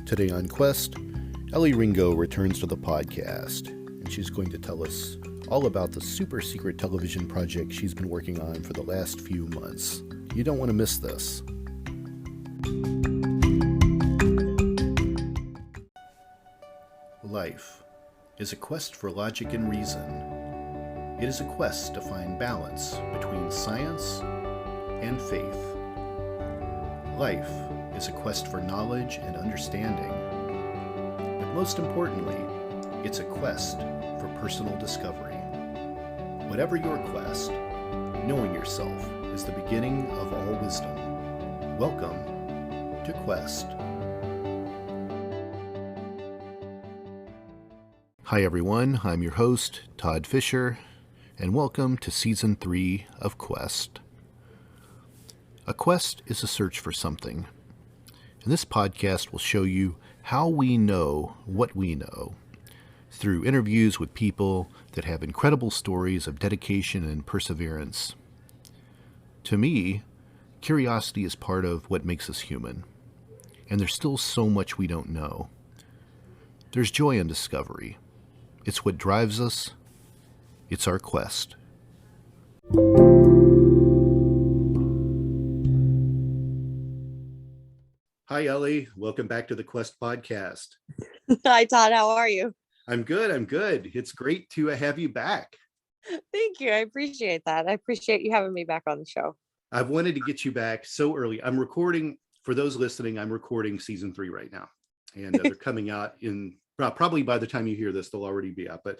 Today on Quest, Elley Ringo returns to the podcast, and she's going to tell us all about the super secret television project she's been working on for the last few months. You don't want to miss this. Life is a quest for logic and reason. It is a quest to find balance between science and faith. Life is a quest for knowledge and understanding. But most importantly, it's a quest for personal discovery. Whatever your quest, knowing yourself is the beginning of all wisdom. Welcome to Quest. Hi everyone, I'm your host, Todd Fischer, and welcome to Season 3 of Quest. A quest is a search for something, and this podcast will show you how we know what we know through interviews with people that have incredible stories of dedication and perseverance. To me, curiosity is part of what makes us human, and there's still so much we don't know. There's joy in discovery. It's what drives us. It's our quest. Hi, Elley. Welcome back to the Quest podcast. Hi, Todd. How are you? I'm good. It's great to have you back. Thank you. I appreciate that. I appreciate you having me back on the show. I've wanted to get you back so early. I'm recording, for those listening, I'm recording Season 3 right now. And they're coming out in, probably by the time you hear this, they'll already be out. But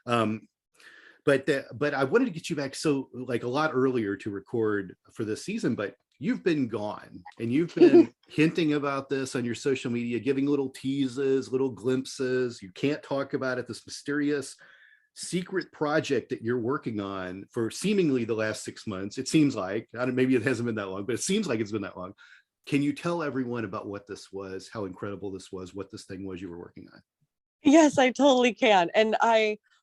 I wanted to get you back a lot earlier to record for this season, but you've been gone and you've been hinting about this on your social media, giving little teases, little glimpses. You can't talk about it, this mysterious secret project that you're working on for seemingly the last 6 months. It seems like, maybe it hasn't been that long, but it seems like it's been that long. Can you tell everyone about what this was, how incredible this was, what this thing was you were working on? Yes, I totally can. And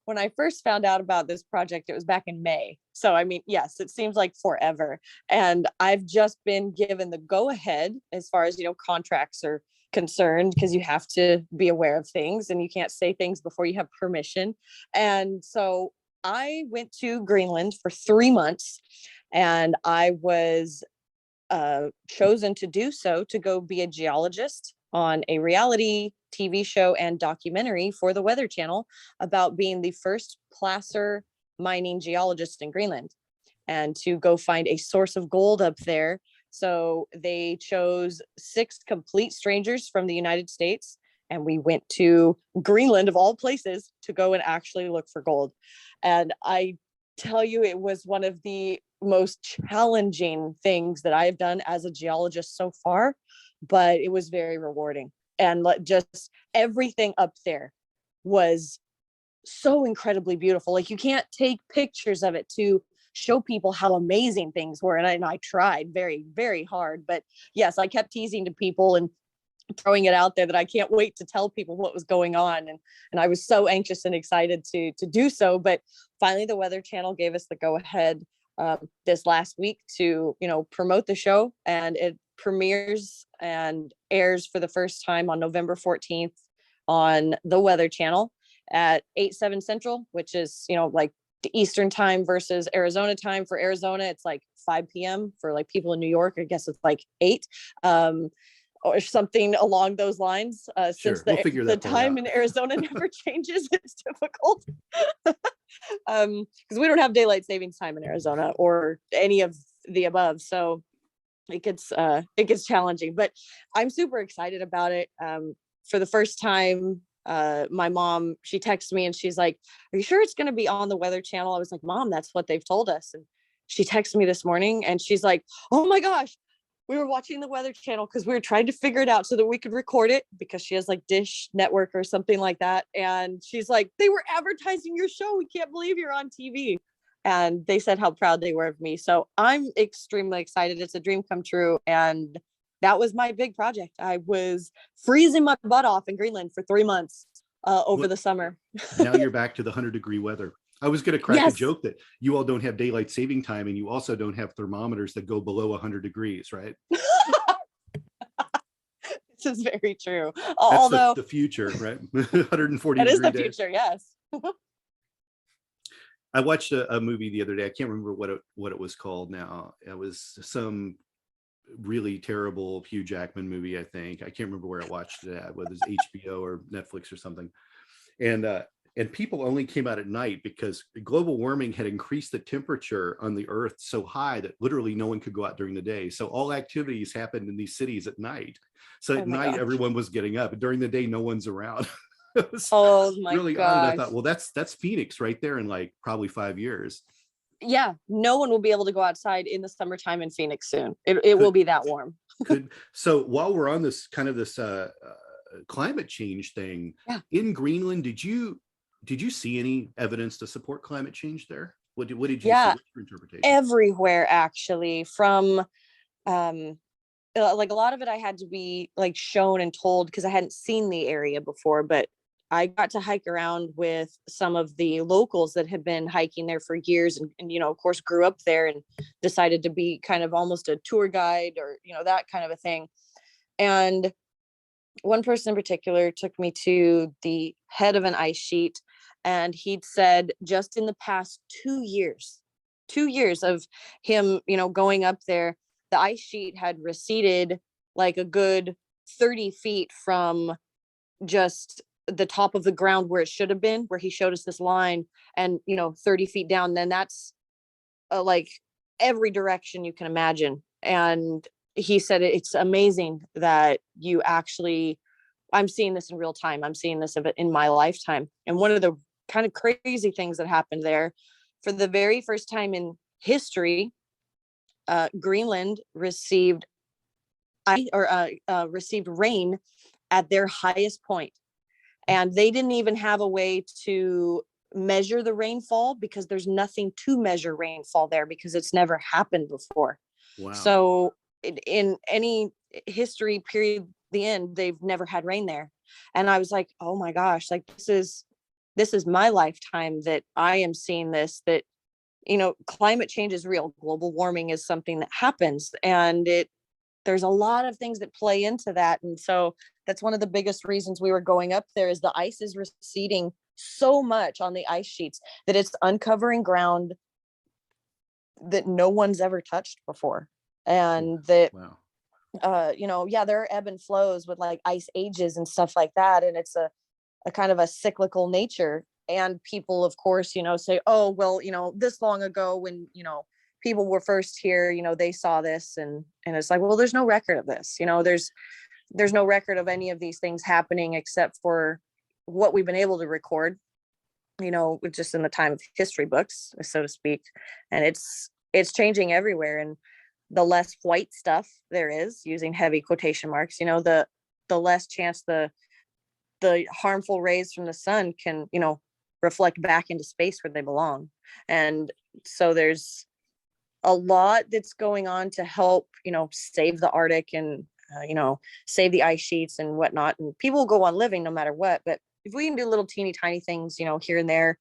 when I first found out about this project, it was back in May. So, I mean, yes, it seems like forever. And I've just been given the go ahead as far as, contracts are concerned, because you have to be aware of things and you can't say things before you have permission. And so I went to Greenland for 3 months, and I was chosen to do so to go be a geologist on a reality TV show and documentary for the Weather Channel about being the first placer mining geologist in Greenland, and to go find a source of gold up there. So they chose 6 complete strangers from the United States, and we went to Greenland, of all places, to go and actually look for gold. And I tell you, it was one of the most challenging things that I've done as a geologist so far, but it was very rewarding. And just everything up there was so incredibly beautiful. Like, you can't take pictures of it to show people how amazing things were. And I tried very, very hard. But yes, I kept teasing to people and throwing it out there that I can't wait to tell people what was going on. And I was so anxious and excited to do so. But finally, the Weather Channel gave us the go ahead this last week to, promote the show. And it premieres and airs for the first time on November 14th on the Weather Channel at 8/7 Central, which is, like the Eastern time versus Arizona time. For Arizona, it's like 5 p.m. For like people in New York, I guess it's like 8 or something along those lines. Sure. Since the time in Arizona never changes, it's difficult. Because we don't have daylight savings time in Arizona or any of the above. So it gets challenging, but I'm super excited about it. For the first time, my mom, she texted me and she's like, "Are you sure it's going to be on the Weather Channel?" I was like, "Mom, that's what they've told us." And she texted me this morning and she's like, "Oh my gosh, we were watching the Weather Channel because we were trying to figure it out so that we could record it," because she has like Dish Network or something like that. And she's like, "They were advertising your show. We can't believe you're on TV." And they said how proud they were of me. So I'm extremely excited. It's a dream come true. And that was my big project. I was freezing my butt off in Greenland for 3 months over the summer. Now you're back to the 100-degree weather. I was going to crack a joke that you all don't have daylight saving time, and you also don't have thermometers that go below 100 degrees, right? This is very true. That's Although the future, right? 140 that is degree the days. future, yes. I watched a movie the other day. I can't remember what it was called now. It was some really terrible Hugh Jackman movie, I think. I can't remember where I watched it at, whether it's HBO or Netflix or something. And people only came out at night because global warming had increased the temperature on the earth so high that literally no one could go out during the day. So all activities happened in these cities at night. So at night, everyone was getting up. During the day, no one's around. It was really odd. And I thought, well, that's Phoenix right there in like probably 5 years. Yeah, no one will be able to go outside in the summertime in Phoenix soon. It will be that warm. So while we're on this climate change thing, in Greenland, did you see any evidence to support climate change there? What did you see? What's your interpretation? Everywhere, actually, from like a lot of it I had to be like shown and told because I hadn't seen the area before, but I got to hike around with some of the locals that had been hiking there for years and of course grew up there and decided to be kind of almost a tour guide or that kind of a thing. And one person in particular took me to the head of an ice sheet, and he'd said just in the past 2 years of him, going up there, the ice sheet had receded like a good 30 feet from just the top of the ground where it should have been, where he showed us this line, and 30 feet down, then that's like every direction you can imagine. And he said it's amazing that I'm seeing this in real time. I'm seeing this of it in my lifetime. And one of the kind of crazy things that happened there, for the very first time in history, Greenland received rain at their highest point. And they didn't even have a way to measure the rainfall because there's nothing to measure rainfall there because it's never happened before. Wow. So in any history period, the end, they've never had rain there. And I was like, oh my gosh, like this is my lifetime that I am seeing this, that, climate change is real. Global warming is something that happens, and there's a lot of things that play into that. And so that's one of the biggest reasons we were going up there, is the ice is receding so much on the ice sheets that it's uncovering ground that no one's ever touched before. And that, there are ebb and flows with like ice ages and stuff like that. And it's a kind of a cyclical nature. And people, of course, say, oh, well, this long ago when, people were first here, they saw this, and it's like, well, there's no record of this, there's no record of any of these things happening except for what we've been able to record, just in the time of history books, so to speak. And it's changing everywhere. And the less white stuff there is, using heavy quotation marks, the less chance the harmful rays from the sun can, reflect back into space where they belong. And so there's a lot that's going on to help, save the Arctic and, save the ice sheets and whatnot. And people will go on living no matter what. But if we can do little teeny tiny things, here and there,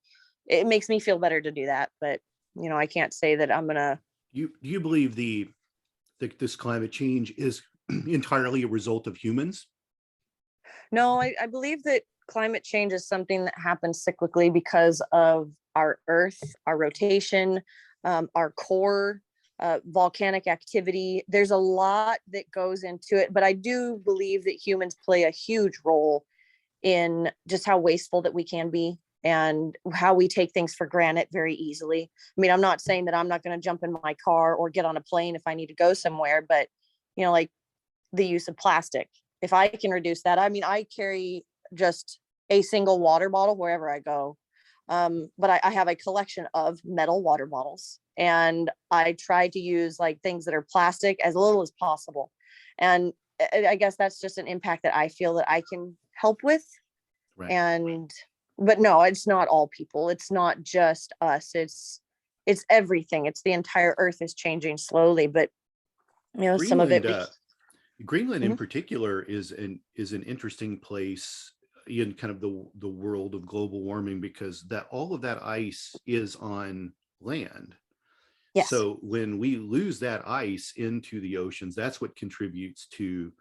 it makes me feel better to do that. But, I can't say that I'm going to. Do you believe this climate change is entirely a result of humans? No, I believe that climate change is something that happens cyclically because of our Earth, our rotation, our core, volcanic activity. There's a lot that goes into it, but I do believe that humans play a huge role in just how wasteful that we can be and how we take things for granted very easily. I mean, I'm not saying that I'm not going to jump in my car or get on a plane if I need to go somewhere, but like the use of plastic, if I can reduce that. I mean, I carry just a single water bottle wherever I go. But I have a collection of metal water bottles, and I try to use like things that are plastic as little as possible. And I guess that's just an impact that I feel that I can help with. Right. But no, it's not all people. It's not just us. It's everything. It's the entire Earth is changing slowly, but Greenland, some of it. Greenland in particular is an interesting place in kind of the world of global warming, because all of that ice is on land. Yes. So when we lose that ice into the oceans, that's what contributes to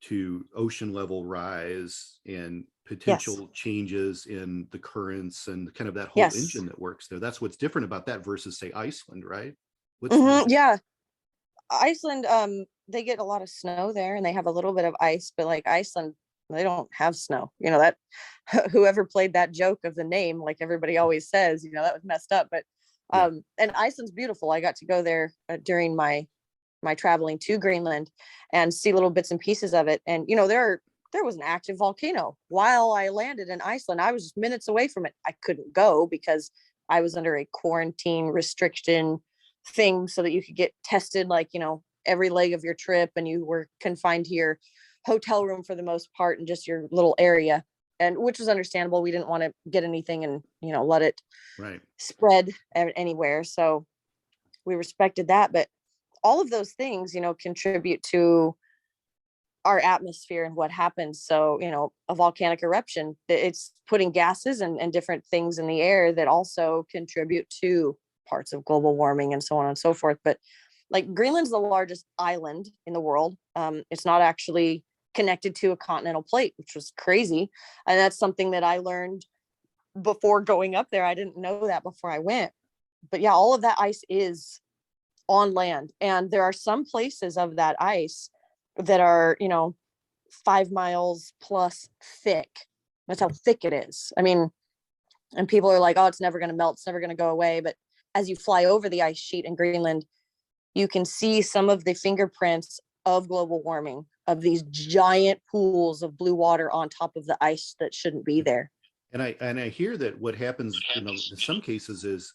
to ocean level rise and Yes. potential changes in the currents and kind of that whole Yes. engine that works there. That's what's different about that versus, say, Iceland, right? Yeah. Iceland, they get a lot of snow there, and they have a little bit of ice, but like Iceland, they don't have snow. You know, that whoever played that joke of the name, like everybody always says, you know, that was messed up. But Yeah. and Iceland's beautiful. I got to go there during my traveling to Greenland and see little bits and pieces of it. And you know, there was an active volcano while I landed in Iceland. I was just minutes away from it. I couldn't go because I was under a quarantine restriction thing so that you could get tested, like, you know, every leg of your trip, and you were confined to your hotel room for the most part and just your little area, and which was understandable. We didn't want to get anything and, you know, let it Right. spread anywhere, so we respected that. But all of those things, you know, contribute to our atmosphere and what happens. So, you know, a volcanic eruption, it's putting gases and different things in the air that also contribute to parts of global warming and so on and so forth. But like Greenland's the largest island in the world. It's not actually connected to a continental plate, which was crazy. And that's something that I learned before going up there. I didn't know that before I went. But yeah, all of that ice is on land. And there are some places of that ice that are, you know, 5 miles plus thick. That's how thick it is. I mean, and people are like, oh, it's never going to melt. It's never going to go away. But as you fly over the ice sheet in Greenland, you can see some of the fingerprints of global warming, of these giant pools of blue water on top of the ice that shouldn't be there. And I hear that what happens, you know, in some cases is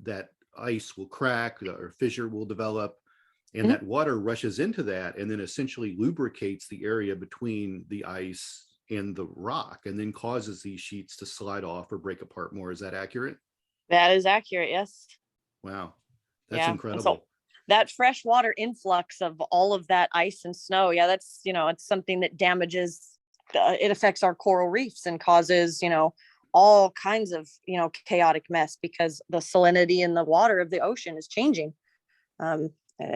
that ice will crack or fissure will develop, and that water rushes into that and then essentially lubricates the area between the ice and the rock, and then causes these sheets to slide off or break apart more. Is that accurate? That is accurate. Yes. Wow, that's incredible. So that freshwater influx of all of that ice and snow, yeah, that's, you know, it's something that damages. It affects our coral reefs and causes, you know, all kinds of, you know, chaotic mess because the salinity in the water of the ocean is changing,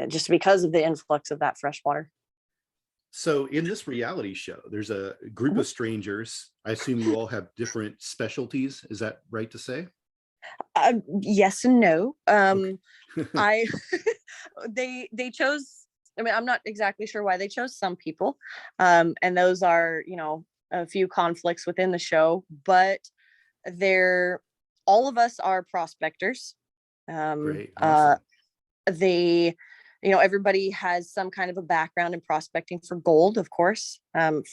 just because of the influx of that fresh water. So in this reality show, there's a group of strangers. I assume you all have different specialties. Is that right to say? Yes and no. Okay. They chose, I mean, I'm not exactly sure why they chose some people. And those are, you know, a few conflicts within the show, but all of us are prospectors. Great. Awesome. You know, everybody has some kind of a background in prospecting for gold, of course.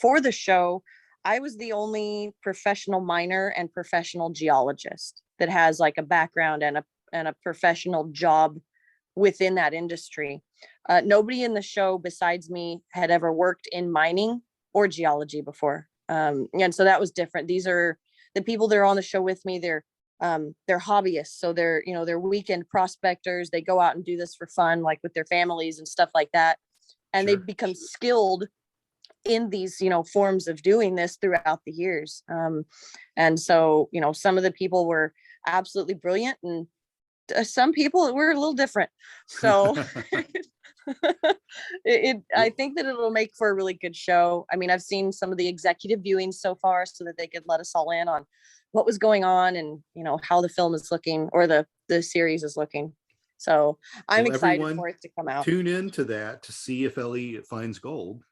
For the show, I was the only professional miner and professional geologist that has like a background and a professional job within that industry. Nobody in the show besides me had ever worked in mining or geology before. And so that was different. These are the people that are on the show with me. They're hobbyists. So they're, you know, they're weekend prospectors. They go out and do this for fun, like with their families and stuff like that. And Sure. they've become skilled in these, you know, forms of doing this throughout the years. And so, you know, some of the people were absolutely brilliant, and some people were a little different. So I think that it'll make for a really good show. I mean, I've seen some of the executive viewings so far so that they could let us all in on what was going on and, you know, how the film is looking, or the series is looking. So I'm excited for it to come out. Tune into that to see if Ellie finds gold.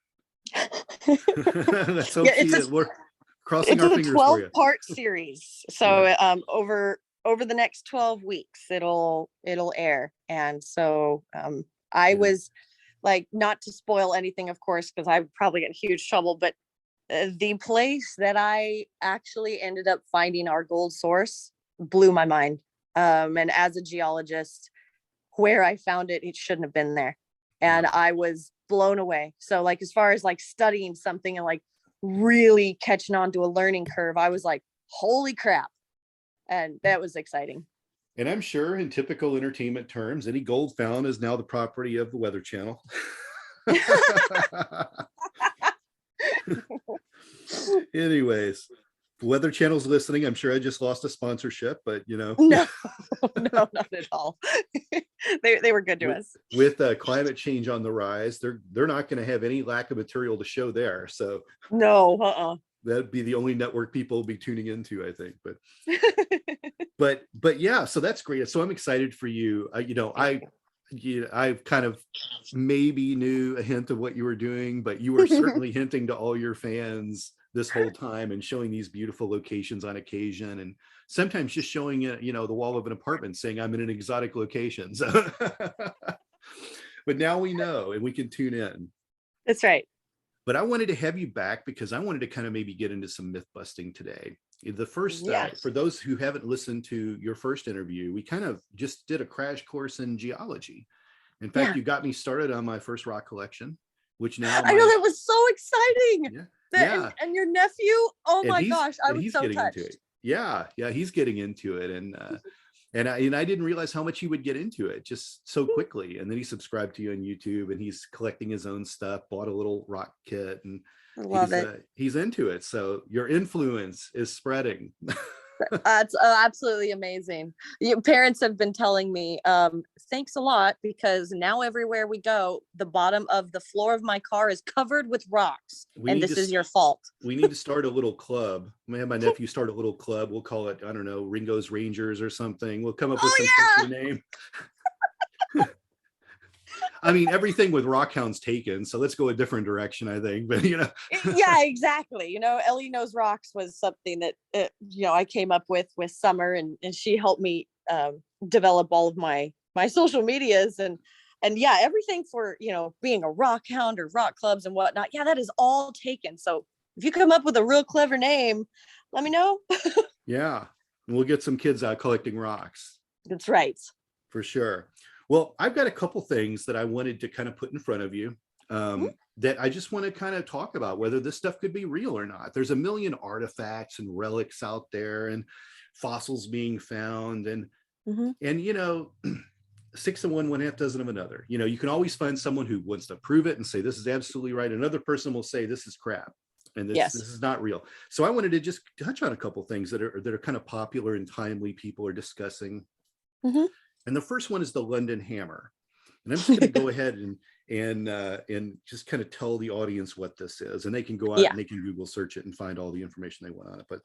Let's hope we're crossing our fingers for you. It's a 12-part series. So yeah. Over the next 12 weeks, it'll air. And so I was like, not to spoil anything, of course, because I probably get in huge trouble, but the place that I actually ended up finding our gold source blew my mind. And as a geologist, where I found it, it shouldn't have been there. And I was blown away. So like, as far as like studying something and like really catching on to a learning curve, I was like, holy crap. And that was exciting. And I'm sure in typical entertainment terms, any gold found is now the property of the Weather Channel. Anyways, Weather Channel's listening. I'm sure I just lost a sponsorship, but No, no, not at all. They were good to us. With climate change on the rise, they're not going to have any lack of material to show there. So No, that'd be the only network people will be tuning into, I think. But yeah, so that's great. So I'm excited for you. I kind of maybe knew a hint of what you were doing, but you were certainly hinting to all your fans this whole time and showing these beautiful locations on occasion, and sometimes just showing it, the wall of an apartment saying I'm in an exotic location. So but now we know and we can tune in. That's right. But I wanted to have you back because I wanted to kind of maybe get into some myth busting today. The first, for those who haven't listened to your first interview, we kind of just did a crash course in geology. In fact, you got me started on my first rock collection, which now I know, that was so exciting. Yeah. And your nephew, oh my gosh, I was so touched. Into it. Yeah, he's getting into it, and I didn't realize how much he would get into it just so quickly. And then he subscribed to you on YouTube, and he's collecting his own stuff, bought a little rock kit, and I love it. He's into it. So your influence is spreading. That's absolutely amazing. Your parents have been telling me, thanks a lot, because now everywhere we go, the bottom of the floor of my car is covered with rocks, and this is your fault. We need to start a little club. I'm gonna have my nephew start a little club. We'll call it, I don't know, Ringo's Rangers or something. We'll come up with some catchy name. I mean, everything with Rockhound's taken, so let's go a different direction, I think. But yeah, exactly. Ellie Knows Rocks was something that I came up with Summer, and she helped me develop all of my social medias, and yeah, everything for being a rock hound or rock clubs and whatnot. Yeah, that is all taken. So if you come up with a real clever name, let me know. Yeah, and we'll get some kids out collecting rocks. That's right. For sure. Well, I've got a couple things that I wanted to kind of put in front of you that I just want to kind of talk about whether this stuff could be real or not. There's a million artifacts and relics out there and fossils being found, and 6 of one, 1/2 dozen of another. You can always find someone who wants to prove it and say this is absolutely right. Another person will say this is crap and this is not real. So I wanted to just touch on a couple things that are kind of popular and timely people are discussing. And the first one is the London hammer. And I'm just going to go ahead and just kind of tell the audience what this is. And they can go out and they can Google search it and find all the information they want on it. But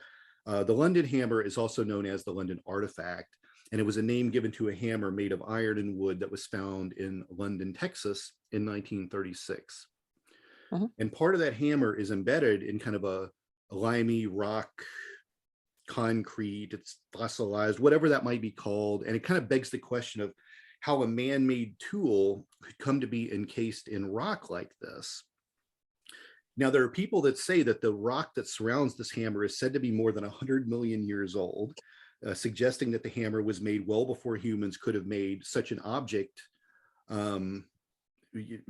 the London hammer is also known as the London artifact. And it was a name given to a hammer made of iron and wood that was found in London, Texas in 1936. And part of that hammer is embedded in kind of a limey rock, concrete, it's fossilized, whatever that might be called. And it kind of begs the question of how a man-made tool could come to be encased in rock like this. Now, there are people that say that the rock that surrounds this hammer is said to be more than 100 million years old, suggesting that the hammer was made well before humans could have made such an object,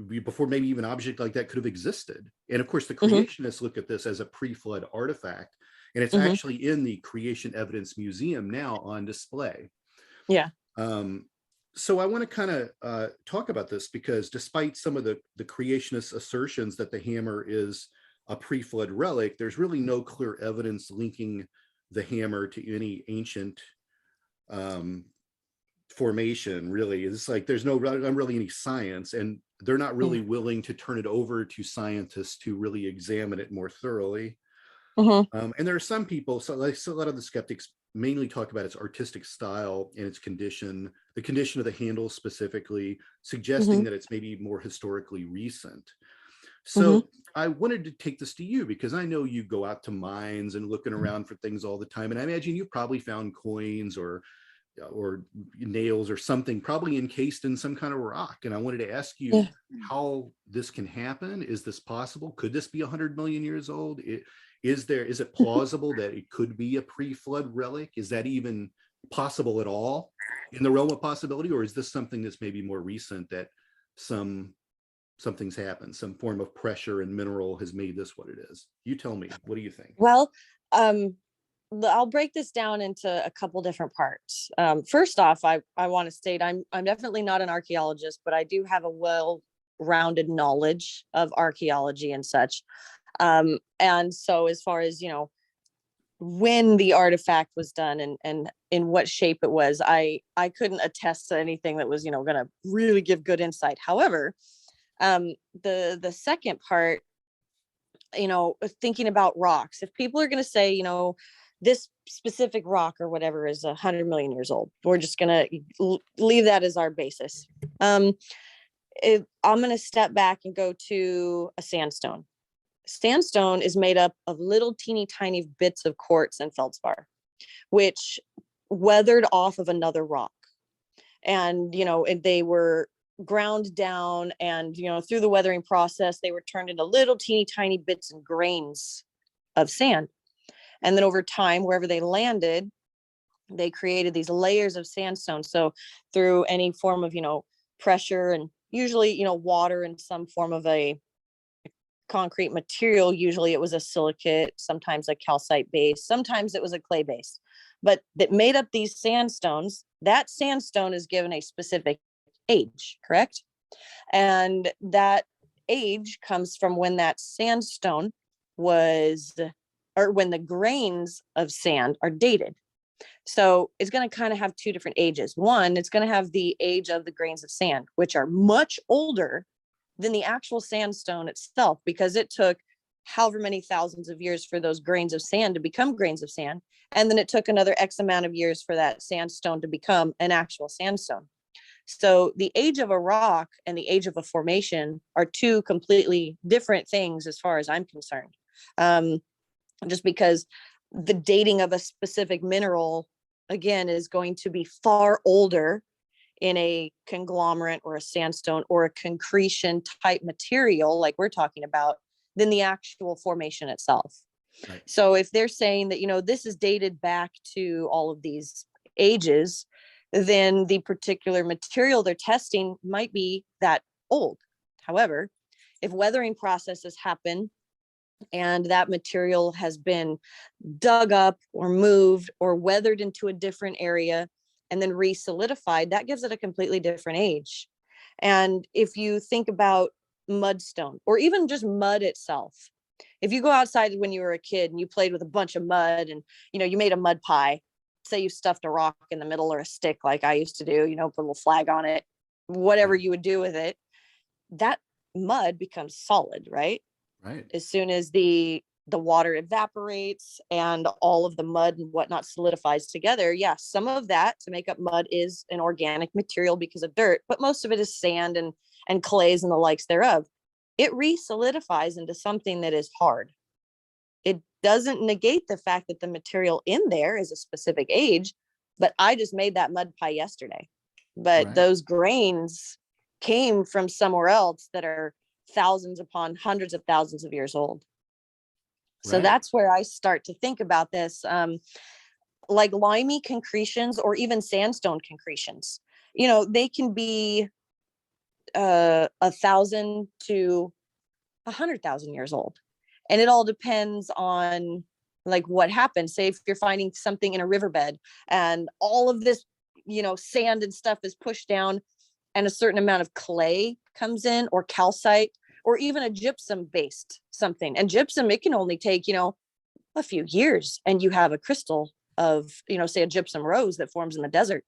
before maybe even an object like that could have existed. And of course, the creationists look at this as a pre-flood artifact. And it's actually in the Creation Evidence Museum now on display. Yeah. So I want to kind of talk about this because despite some of the creationist assertions that the hammer is a pre-flood relic, there's really no clear evidence linking the hammer to any ancient formation, really. It's like there's not really any science, and they're not really willing to turn it over to scientists to really examine it more thoroughly. And there are some people, so a lot of the skeptics mainly talk about its artistic style and its condition, the condition of the handle specifically, suggesting that it's maybe more historically recent. So I wanted to take this to you because I know you go out to mines and looking around for things all the time. And I imagine you've probably found coins or nails or something probably encased in some kind of rock. And I wanted to ask you how this can happen. Is this possible? Could this be 100 million years old? Is it plausible that it could be a pre-flood relic? Is that even possible at all in the realm of possibility? Or is this something that's maybe more recent that something's happened, some form of pressure and mineral has made this what it is? You tell me, what do you think? Well, I'll break this down into a couple different parts. First off, I want to state I'm definitely not an archaeologist, but I do have a well-rounded knowledge of archaeology and such. And so as far as, when the artifact was done and in what shape it was. I couldn't attest to anything that was, going to really give good insight. However, the second part, thinking about rocks, if people are going to say, this specific rock or whatever is 100 million years old, we're just going to leave that as our basis. I'm going to step back and go to a sandstone. Sandstone is made up of little teeny tiny bits of quartz and feldspar, which weathered off of another rock. And, they were ground down and, through the weathering process, they were turned into little teeny tiny bits and grains of sand. And then over time, wherever they landed, they created these layers of sandstone. So through any form of, pressure and usually, water and some form of a concrete material, usually it was a silicate, sometimes a calcite base, sometimes it was a clay base, but that made up these sandstones. That sandstone is given a specific age, correct? And that age comes from when that sandstone was, or when the grains of sand are dated. So it's going to kind of have two different ages. One, it's going to have the age of the grains of sand, which are much older than the actual sandstone itself, because it took however many thousands of years for those grains of sand to become grains of sand. And then it took another X amount of years for that sandstone to become an actual sandstone. So the age of a rock and the age of a formation are two completely different things as far as I'm concerned. Just because the dating of a specific mineral, again, is going to be far older in a conglomerate or a sandstone or a concretion type material like we're talking about than the actual formation itself. Right. So if they're saying that, this is dated back to all of these ages, then the particular material they're testing might be that old. However, if weathering processes happen and that material has been dug up or moved or weathered into a different area and then re-solidified, that gives it a completely different age. And if you think about mudstone or even just mud itself, if you go outside when you were a kid and you played with a bunch of mud and, you made a mud pie, say you stuffed a rock in the middle or a stick like I used to do, put a little flag on it, whatever you would do with it, that mud becomes solid, right? Right. As soon as the water evaporates and all of the mud and whatnot solidifies together. Yes, some of that to make up mud is an organic material because of dirt, but most of it is sand and clays and the likes thereof. It re-solidifies into something that is hard. It doesn't negate the fact that the material in there is a specific age, but I just made that mud pie yesterday. But right. Those grains came from somewhere else that are thousands upon hundreds of thousands of years old. So right. That's where I start to think about this, like limey concretions or even sandstone concretions. They can be 1,000 to 100,000 years old. And it all depends on like what happens. Say if you're finding something in a riverbed and all of this, sand and stuff is pushed down and a certain amount of clay comes in or calcite, or even a gypsum based something. And gypsum, it can only take, a few years and you have a crystal of, say a gypsum rose that forms in the desert,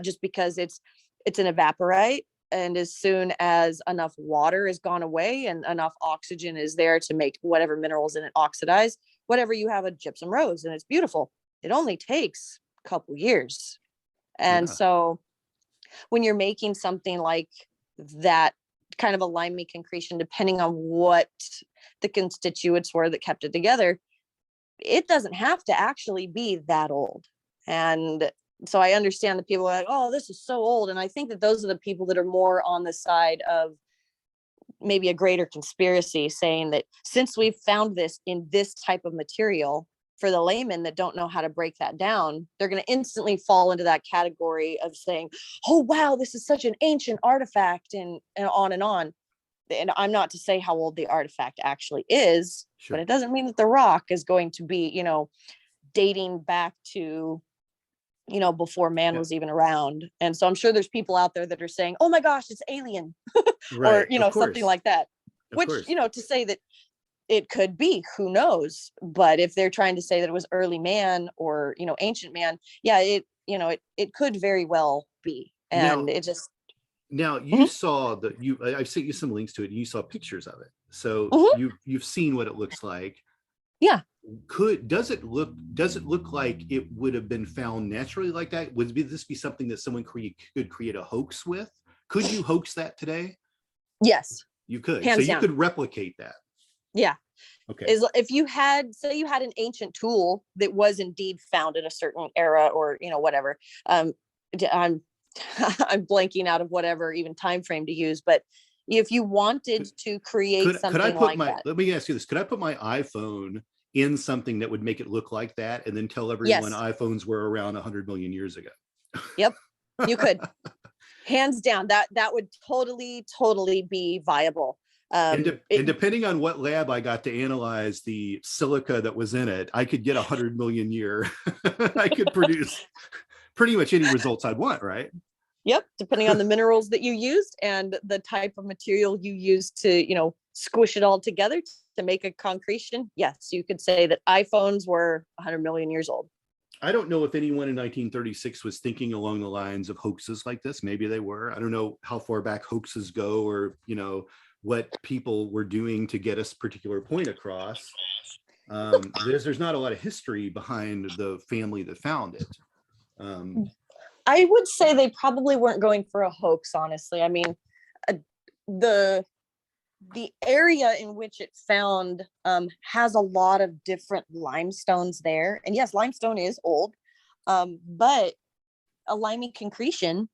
just because it's an evaporite. And as soon as enough water is gone away and enough oxygen is there to make whatever minerals in it oxidize, whatever, you have a gypsum rose and it's beautiful. It only takes a couple years. And so when you're making something like that, kind of a limey concretion, depending on what the constituents were that kept it together, it doesn't have to actually be that old. And so I understand that people are like, oh, this is so old. And I think that those are the people that are more on the side of maybe a greater conspiracy, saying that since we've found this in this type of material, for the laymen that don't know how to break that down, they're going to instantly fall into that category of saying, oh, wow, this is such an ancient artifact and on and on. And I'm not to say how old the artifact actually is, sure, but it doesn't mean that the rock is going to be, dating back to, before man was even around. And so I'm sure there's people out there that are saying, oh my gosh, it's alien, right, or, something like that, which, to say that it could be, who knows? But if they're trying to say that it was early man or, ancient man, yeah, it could very well be. And Now, it just, now you Mhm. saw I've sent you some links to it, and you saw pictures of it. So Mhm. you've seen what it looks like. Yeah. Does it look like it would have been found naturally like that? Would this be something that someone could create a hoax with? Could you hoax that today? Yes. You could. So Hands you down. could replicate that. Yeah. Okay. If you had, say you had an ancient tool that was indeed found in a certain era or, whatever, I'm I'm blanking out of whatever even time frame to use, but if you wanted to create Could I something put like that, let me ask you this. Could I put my iPhone in something that would make it look like that, and then tell everyone yes, iPhones were around 100 million years ago? yep, you could. Hands down, that would totally be viable. And depending on what lab I got to analyze the silica that was in it, I could get 100 million year. I could produce pretty much any results I'd want, right? Yep, depending on the minerals that you used and the type of material you used to, squish it all together to make a concretion. Yes, you could say that iPhones were 100 million years old. I don't know if anyone in 1936 was thinking along the lines of hoaxes like this. Maybe they were. I don't know how far back hoaxes go, or what people were doing to get a particular point across. There's not a lot of history behind the family that found it. I would say they probably weren't going for a hoax, honestly. I mean, the area in which it found has a lot of different limestones there. And yes, limestone is old, but a limey concretion,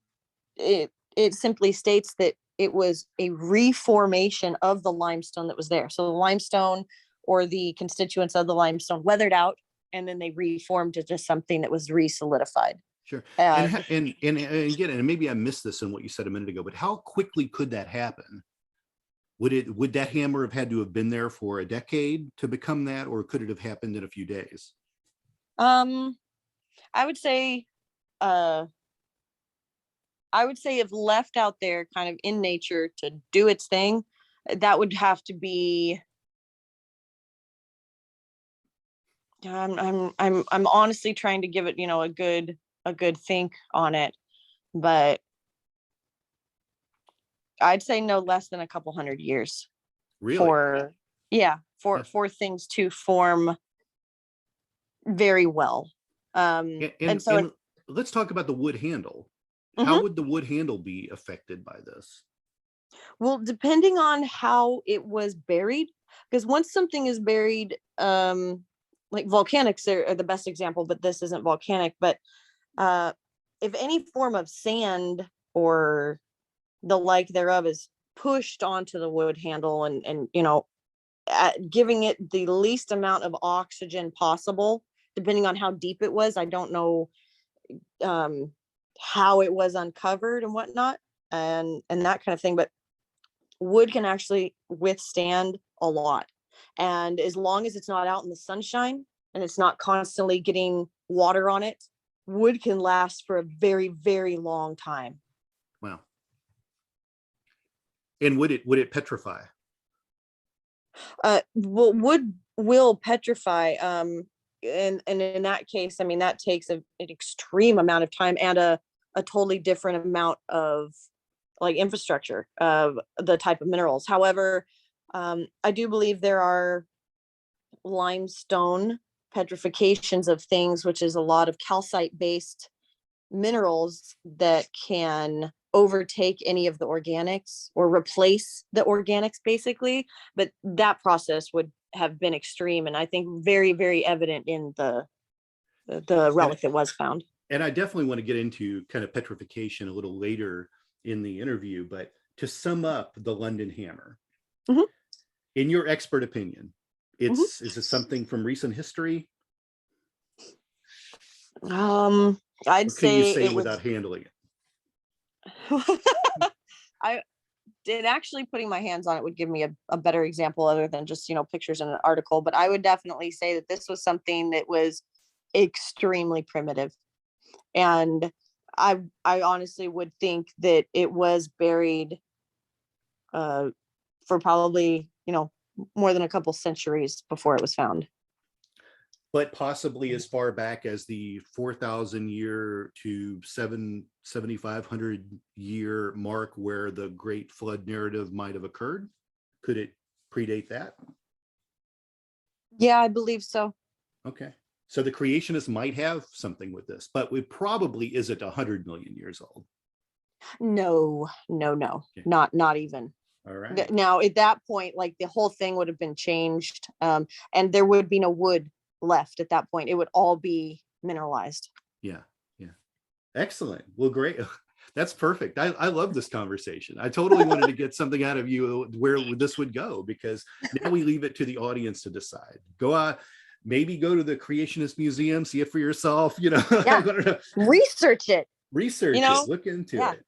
it simply states that it was a reformation of the limestone that was there. So the limestone or the constituents of the limestone weathered out, and then they reformed into something that was re-solidified. Sure. And And again, and maybe I missed this in what you said a minute ago, but how quickly could that happen? Would that hammer have had to have been there for a decade to become that, or could it have happened in a few days? I would say if left out there kind of in nature to do its thing, that would have to be, I'm honestly trying to give it, a good think on it, but I'd say no less than a couple hundred years. Really? For things to form very well. And let's talk about the wood handle. How would the wood handle be affected by this? Well, depending on how it was buried, because once something is buried, like volcanics are the best example, but this isn't volcanic, but if any form of sand or the like thereof is pushed onto the wood handle and giving it the least amount of oxygen possible, depending on how deep it was. I don't know how it was uncovered and whatnot, and that kind of thing, but wood can actually withstand a lot. And as long as it's not out in the sunshine and it's not constantly getting water on it, wood can last for a very, very long time. Wow. And would it petrify? Well, wood will petrify. And in that case, I mean, that takes an extreme amount of time and a totally different amount of like infrastructure of the type of minerals. However, I do believe there are limestone petrifications of things, which is a lot of calcite based minerals that can overtake any of the organics or replace the organics basically. But that process would have been extreme, and I think very, very evident in the relic that was found. And I definitely want to get into kind of petrification a little later in the interview, but to sum up the London hammer, in your expert opinion, is it something from recent history? I'd say it without handling it. I did actually putting my hands on it would give me a better example other than just pictures in an article, but I would definitely say that this was something that was extremely primitive, and I honestly would think that it was buried for probably more than a couple centuries before it was found. But possibly as far back as the 4,000 year to 7,500 year mark where the Great Flood narrative might have occurred? Could it predate that? Yeah, I believe so. Okay. So the creationists might have something with this, but it probably isn't 100 million years old. No, Okay. not even. All right. Now, at that point, like the whole thing would have been changed, and there would be no wood left at that point. It would all be mineralized. Yeah. Excellent. Well, great. That's perfect. I love this conversation. I totally wanted to get something out of you where this would go, because now we leave it to the audience to decide. Go out, maybe go to the Creationist Museum, see it for yourself, Yeah. I don't know. Research it. It, look into it.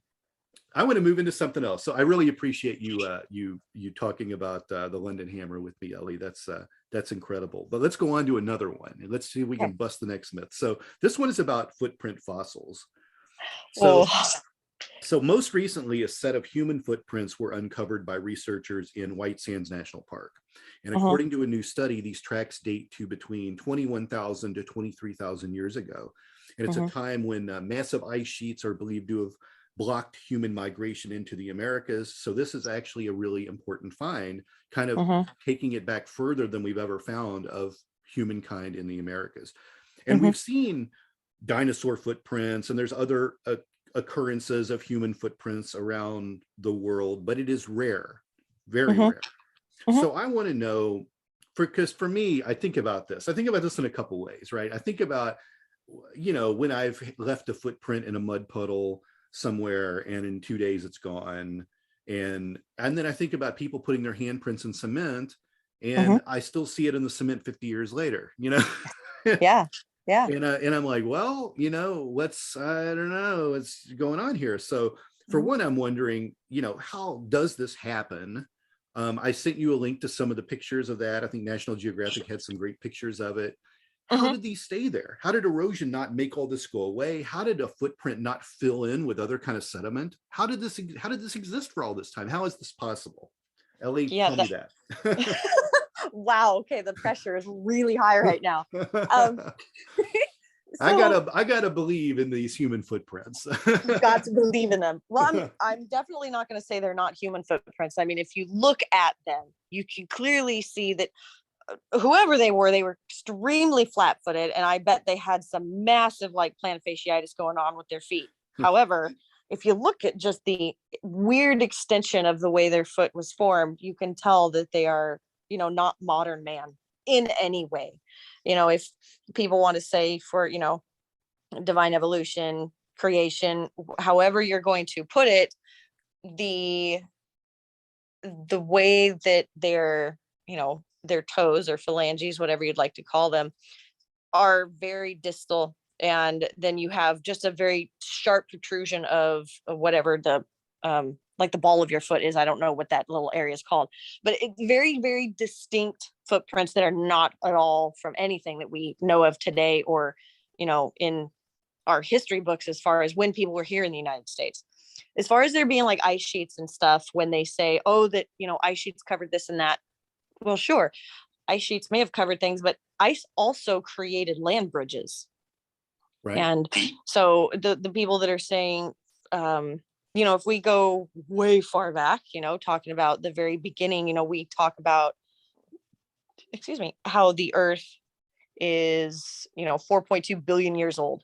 I want to move into something else. So I really appreciate you talking about the London Hammer with me, Ellie. That's incredible. But let's go on to another one and let's see if we can bust the next myth. So this one is about footprint fossils. So most recently, a set of human footprints were uncovered by researchers in White Sands National Park. And according to a new study, these tracks date to between 21,000 to 23,000 years ago. And it's a time when massive ice sheets are believed to have blocked human migration into the Americas. So this is actually a really important find, kind of taking it back further than we've ever found of humankind in the Americas. And we've seen dinosaur footprints, and there's other occurrences of human footprints around the world, but it is rare, very rare. So I want to know, because for me, I think about this in a couple ways, right? I think about, when I've left a footprint in a mud puddle somewhere and in 2 days it's gone. And then I think about people putting their handprints in cement and I still see it in the cement 50 years later, Yeah. And I'm like, well, I don't know what's going on here. So for one, I'm wondering, how does this happen? I sent you a link to some of the pictures of that. I think National Geographic had some great pictures of it. How did these stay there? How did erosion not make all this go away? How did a footprint not fill in with other kind of sediment? How did this exist for all this time? How is this possible? Ellie, tell me that. Wow. Okay. The pressure is really high right now. I gotta believe in these human footprints. You've got to believe in them. Well, I'm definitely not going to say they're not human footprints. I mean, if you look at them, you can clearly see that whoever they were extremely flat-footed, and I bet they had some massive like plantar fasciitis going on with their feet. However, if you look at just the weird extension of the way their foot was formed, you can tell that they are, not modern man in any way. If people want to say for, divine evolution, creation, however you're going to put it, the way that their toes or phalanges, whatever you'd like to call them, are very distal. And then you have just a very sharp protrusion of whatever the like the ball of your foot is. I don't know what that little area is called, but it's very, very distinct footprints that are not at all from anything that we know of today or, in our history books as far as when people were here in the United States. As far as there being like ice sheets and stuff, when they say, oh, that, ice sheets covered this and that. Well, sure, ice sheets may have covered things, but ice also created land bridges. Right. And so the people that are saying, if we go way far back, talking about the very beginning, we talk about, how the earth is, 4.2 billion years old.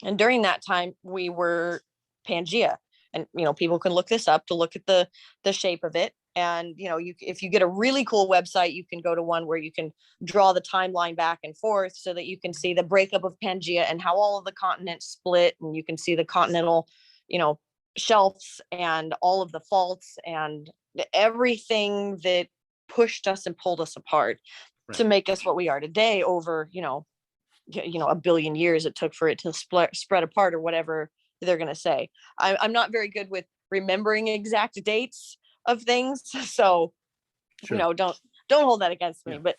And during that time, we were Pangea. And, people can look this up to look at the shape of it. And, if you get a really cool website, you can go to one where you can draw the timeline back and forth so that you can see the breakup of Pangea and how all of the continents split. And you can see the continental, shelves and all of the faults and everything that pushed us and pulled us apart to make us what we are today over, a billion years it took for it to spread apart or whatever they're going to say. I'm not very good with remembering exact dates of things. So, don't hold that against me. But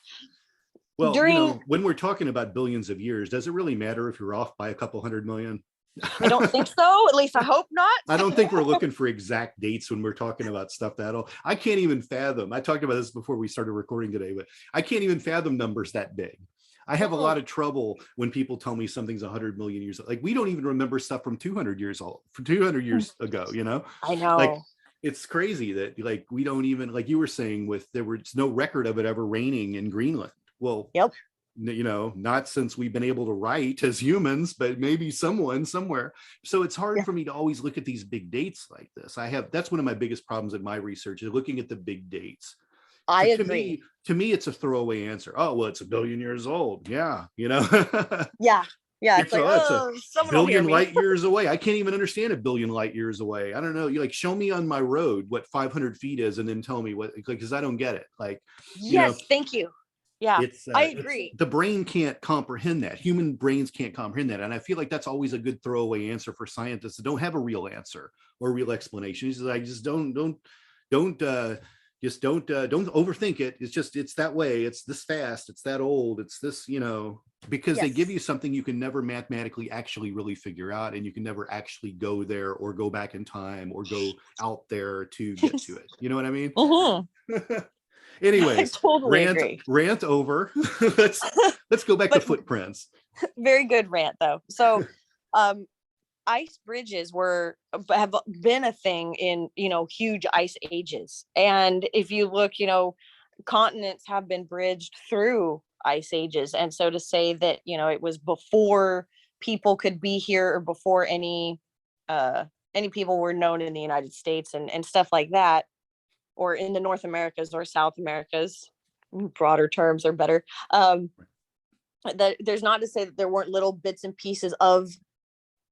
well, when we're talking about billions of years, does it really matter if you're off by a couple 100 million? I don't think so. At least I hope not. I don't think we're looking for exact dates when we're talking about stuff that old. I can't even fathom. I talked about this before we started recording today, but I can't even fathom numbers that big. I have a lot of trouble when people tell me something's 100 million years old. Like, we don't even remember stuff from 200 years old, from 200 years ago, you know? I know. Like, it's crazy that, like, we don't even, like you were saying, there was no record of it ever raining in Greenland. Well, yep. You know, not since we've been able to write as humans, but maybe someone somewhere. So it's hard for me to always look at these big dates like this. That's one of my biggest problems in my research, is looking at the big dates. I agree. To me, it's a throwaway answer. Oh, well, it's 1 billion years old. Yeah, you know. Yeah. It's a billion light years away. I can't even understand 1 billion light years away. I don't know. You, like, show me on my road what 500 feet is, and then tell me what, because I don't get it. Like, yes, thank you. Yeah, I agree. The brain can't comprehend that. Human brains can't comprehend that. And I feel like that's always a good throwaway answer for scientists that don't have a real answer or real explanation. It's like, just don't overthink it. It's that way. It's this fast. It's that old. It's this, you know, because they give you something you can never mathematically actually really figure out, and you can never actually go there or go back in time or go out there to get to it. You know what I mean? Anyways, totally rant over. let's go back to footprints. Very good rant, though. So ice bridges have been a thing in, you know, huge ice ages. And if you look, you know, continents have been bridged through ice ages. And so to say that, you know, it was before people could be here, or before any people were known in the United States and stuff like that, or in the North Americas or South Americas, broader terms are better. That there's not to say that there weren't little bits and pieces of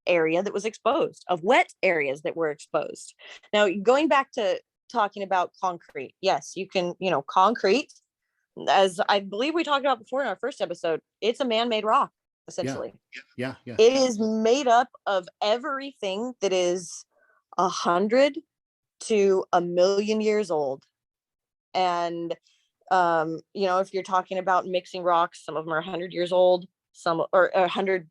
area that was exposed, of wet areas that were exposed. Now, going back to talking about concrete, yes, you can, you know, concrete, as I believe we talked about before in our first episode, it's a man-made rock, essentially. Yeah. It is made up of everything that is 100 to 1 million years old. And you know, if you're talking about mixing rocks, some of them are 100 years old, some or 100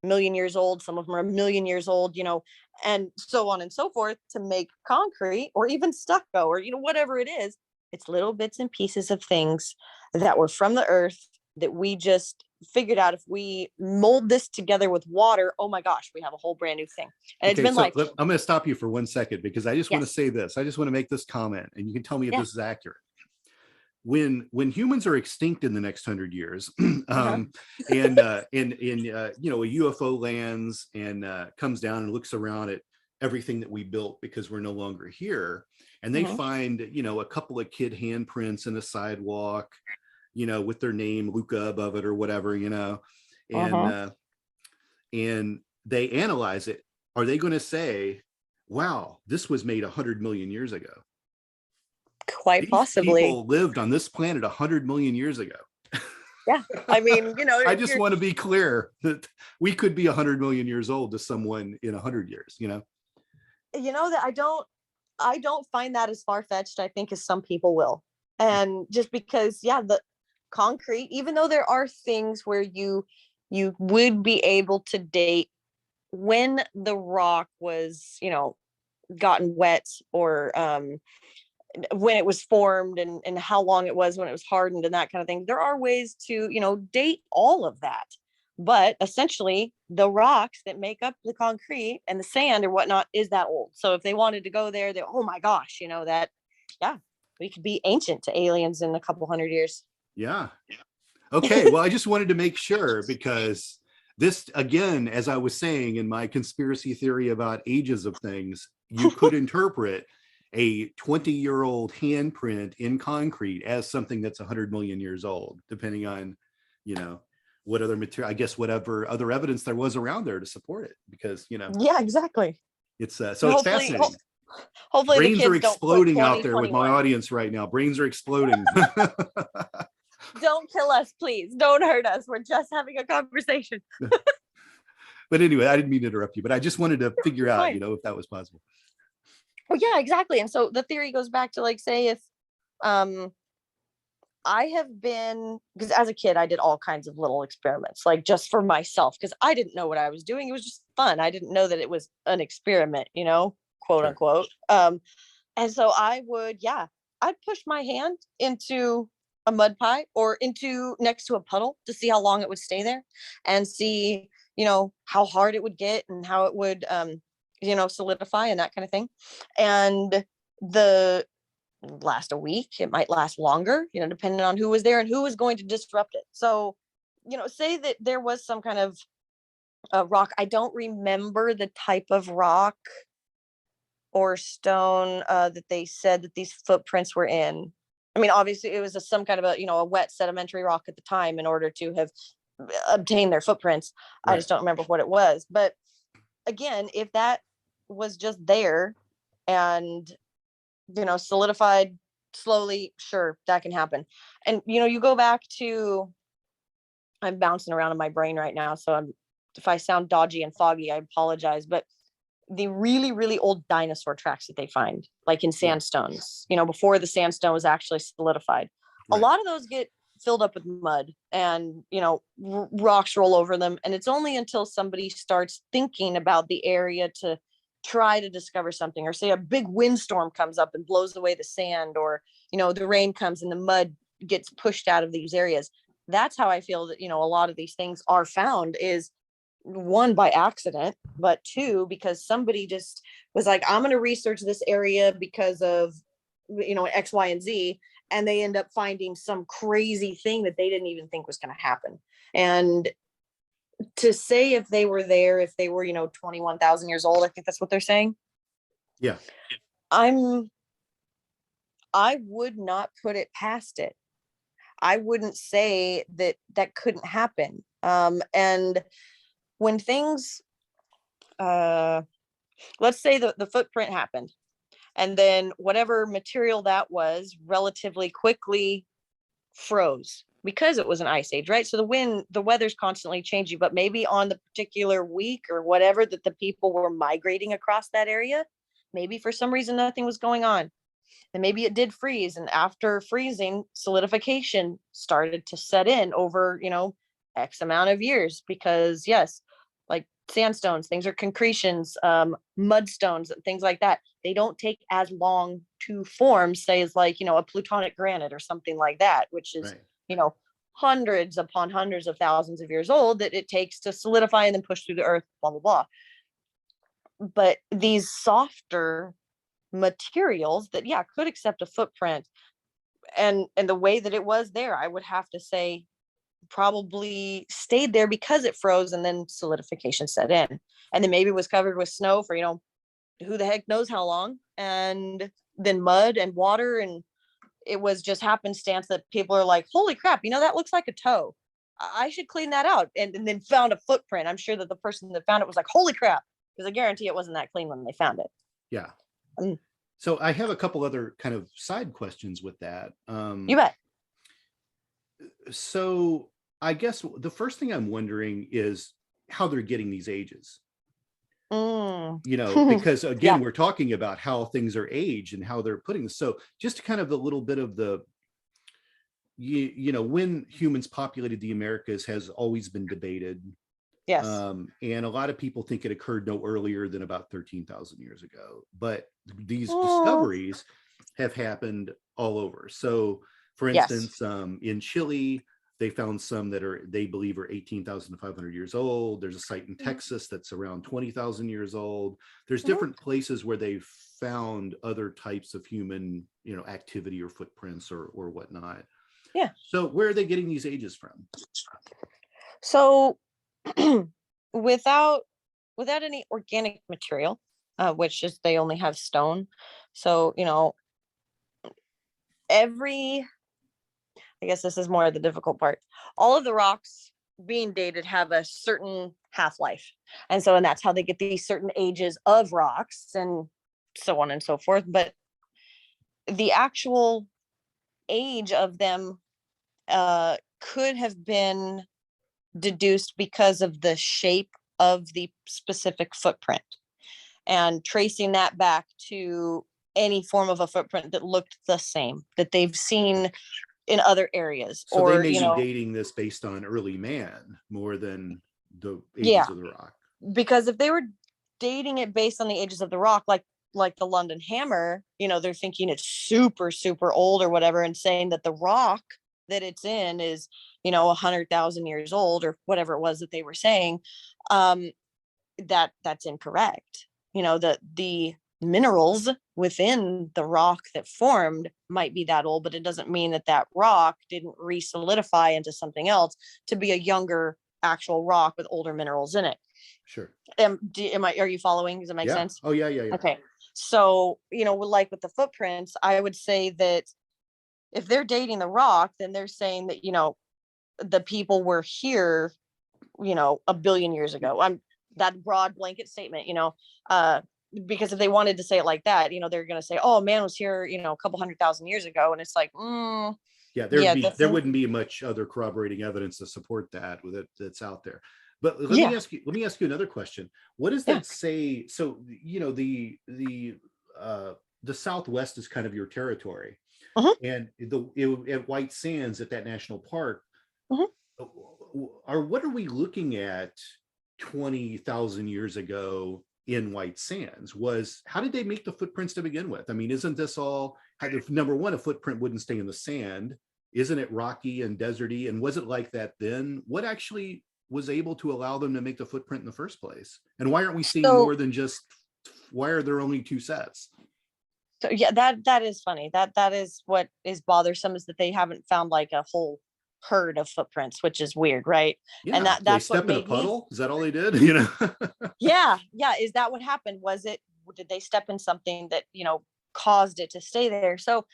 million years old, some of them are 1 million years old, you know, and so on and so forth, to make concrete or even stucco, or, you know, whatever it is. It's little bits and pieces of things that were from the earth that we just figured out, if we mold this together with water, oh my gosh, we have a whole brand new thing. And it's been I'm going to stop you for 1 second, because I just want to say this. I just want to make this comment, and you can tell me if this is accurate. When humans are extinct in the next 100 years, and you know, a UFO lands and comes down and looks around at everything that we built because we're no longer here, and they find, you know, a couple of kid handprints in a sidewalk, you know, with their name Luca above it or whatever, you know, and they analyze it. Are they going to say, wow, this was made 100 million years ago? Quite These possibly. People lived on this planet 100 million years ago. Yeah. I mean, you know, I just want to be clear that we could be 100 million years old to someone in 100 years, you know? You know, that I don't find that as far-fetched, I think, as some people will. And just because, the concrete, even though there are things where you would be able to date when the rock was, you know, gotten wet, or when it was formed, and how long it was when it was hardened, and that kind of thing. There are ways to, you know, date all of that. But essentially, the rocks that make up the concrete and the sand or whatnot is that old. So if they wanted to go there, oh my gosh, you know, that, we could be ancient to aliens in a couple hundred years. Yeah. Okay. Well, I just wanted to make sure, because this, again, as I was saying in my conspiracy theory about ages of things, you could interpret a 20-year-old handprint in concrete as something that's 100 million years old, depending on, you know, what other material, I guess, whatever other evidence there was around there to support it, because, you know. Yeah, exactly. It's so it's fascinating. Hopefully brains the kids are exploding don't out there with my audience right now. Brains are exploding. Don't kill us, please. Don't hurt us. We're just having a conversation. But anyway, I didn't mean to interrupt you, but I just wanted to figure out, you know, if that was possible. Well, yeah, exactly. And so the theory goes back to, like, say if I have been, because as a kid, I did all kinds of little experiments, like just for myself, because I didn't know what I was doing. It was just fun. I didn't know that it was an experiment, quote Sure. unquote. And so I would, yeah, I'd push my hand into a mud pie or into next to a puddle to see how long it would stay there and see, how hard it would get and how it would, solidify and that kind of thing. And the last a week, it might last longer, depending on who was there and who was going to disrupt it. So, say that there was some kind of rock. I don't remember the type of rock or stone that they said that these footprints were in. I mean, obviously it was some kind of a wet sedimentary rock at the time in order to have obtained their footprints. I Right. just don't remember what it was. But again, if that was just there and solidified slowly, sure, that can happen. And you go back to, I'm bouncing around in my brain right now, so if I sound dodgy and foggy, I apologize, but the really, really old dinosaur tracks that they find, like in Yeah. sandstones, before the sandstone was actually solidified, a Right. lot of those get filled up with mud and, rocks roll over them. And it's only until somebody starts thinking about the area to try to discover something, or say a big windstorm comes up and blows away the sand, or, the rain comes and the mud gets pushed out of these areas. That's how I feel that, a lot of these things are found, is one, by accident, but two, because somebody just was like, I'm going to research this area because of, X, Y, and Z. And they end up finding some crazy thing that they didn't even think was going to happen. And to say if they were there, if they were, 21,000 years old, I think that's what they're saying. Yeah. I would not put it past it. I wouldn't say that couldn't happen. And when things, let's say the footprint happened, and then whatever material that was relatively quickly froze because it was an ice age, right? So the weather's constantly changing, but maybe on the particular week or whatever that the people were migrating across that area, maybe for some reason nothing was going on. And maybe it did freeze. And after freezing, solidification started to set in over, X amount of years, because yes, like sandstones, things are concretions, mudstones, things like that. They don't take as long to form, say, as like, a plutonic granite or something like that, which is, Right. hundreds upon hundreds of thousands of years old that it takes to solidify and then push through the earth, blah, blah, blah. But these softer materials that, yeah, could accept a footprint, and the way that it was there, I would have to say probably stayed there because it froze and then solidification set in, and then maybe was covered with snow for, who the heck knows how long, and then mud and water, and it was just happenstance that people are like, holy crap, that looks like a toe, I should clean that out, and then found a footprint. I'm sure that the person that found it was like, holy crap, because I guarantee it wasn't that clean when they found it. Yeah. Mm. So I have a couple other kind of side questions with that. You bet. So I guess the first thing I'm wondering is how they're getting these ages. Because again, Yeah. we're talking about how things are aged and how they're putting this. So just kind of a little bit of the, when humans populated the Americas has always been debated. Yes. And a lot of people think it occurred no earlier than about 13,000 years ago. But these discoveries have happened all over. So, for instance, in Chile, they found some that they believe are 18,500 years old. There's a site in Texas that's around 20,000 years old. There's different places where they've found other types of human, activity or footprints or whatnot. Yeah. So where are they getting these ages from? So without any organic material, which is they only have stone. So, I guess this is more of the difficult part. All of the rocks being dated have a certain half-life. And that's how they get these certain ages of rocks and so on and so forth. But the actual age of them could have been deduced because of the shape of the specific footprint, and tracing that back to any form of a footprint that looked the same that they've seen in other areas. So they or, may you be know, dating this based on early man more than the yeah, ages of the rock. because if they were dating it based on the ages of the rock, like the London Hammer, you know, they're thinking it's super, super old or whatever, and saying that the rock that it's in is, you know, 100,000 years old or whatever it was that they were saying. That's incorrect. You know, the minerals within the rock that formed might be that old, but it doesn't mean that that rock didn't re-solidify into something else to be a younger actual rock with older minerals in it. Sure. Are you following? Does it make Yeah. sense? Oh, yeah. Okay. So, you know, like with the footprints, I would say that if they're dating the rock, then they're saying that, you know, the people were here, you know, a billion years ago. That broad blanket statement, you know, because if they wanted to say it like that, you know, they're going to say, oh, man was here, you know, a couple 100,000 years ago. And it's like, yeah, there wouldn't be much other corroborating evidence to support that that's out there. But let me ask you another question. What does that say? So, you know, the Southwest is kind of your territory, and at White Sands, at that national park, what are we looking at 20,000 years ago in White Sands? How did they make the footprints to begin with? I mean, isn't this all, number one, a footprint wouldn't stay in the sand? Isn't it rocky and deserty? And was it like that then? What actually was able to allow them to make the footprint in the first place? And why aren't we seeing more than just, why are there only two sets? So yeah, that is funny. That is what is bothersome, is that they haven't found like a whole herd of footprints, which is weird, right? Yeah, and that's they step what in a made puddle. Is that all they did? You know? yeah. Is that what happened? Did they step in something that, you know, caused it to stay there? So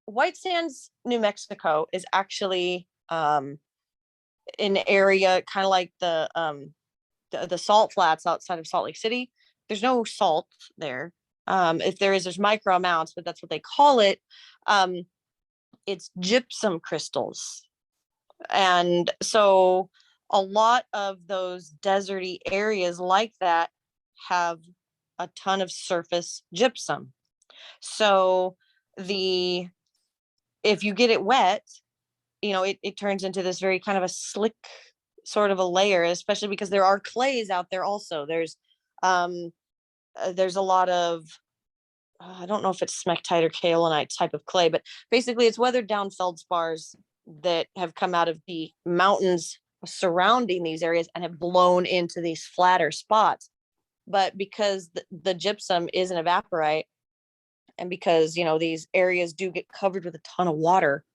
White Sands, New Mexico is actually an area kind of like the salt flats outside of Salt Lake City. There's no salt there. If there is, there's micro amounts, but that's what they call it. It's gypsum crystals. And so a lot of those deserty areas like that have a ton of surface gypsum. So if you get it wet, you know, it turns into this very kind of a slick sort of a layer, especially because there are clays out there also. There's a lot of, I don't know if it's smectite or kaolinite type of clay, but basically it's weathered down feldspars that have come out of the mountains surrounding these areas and have blown into these flatter spots. But because the gypsum is an evaporite, and because, you know, these areas do get covered with a ton of water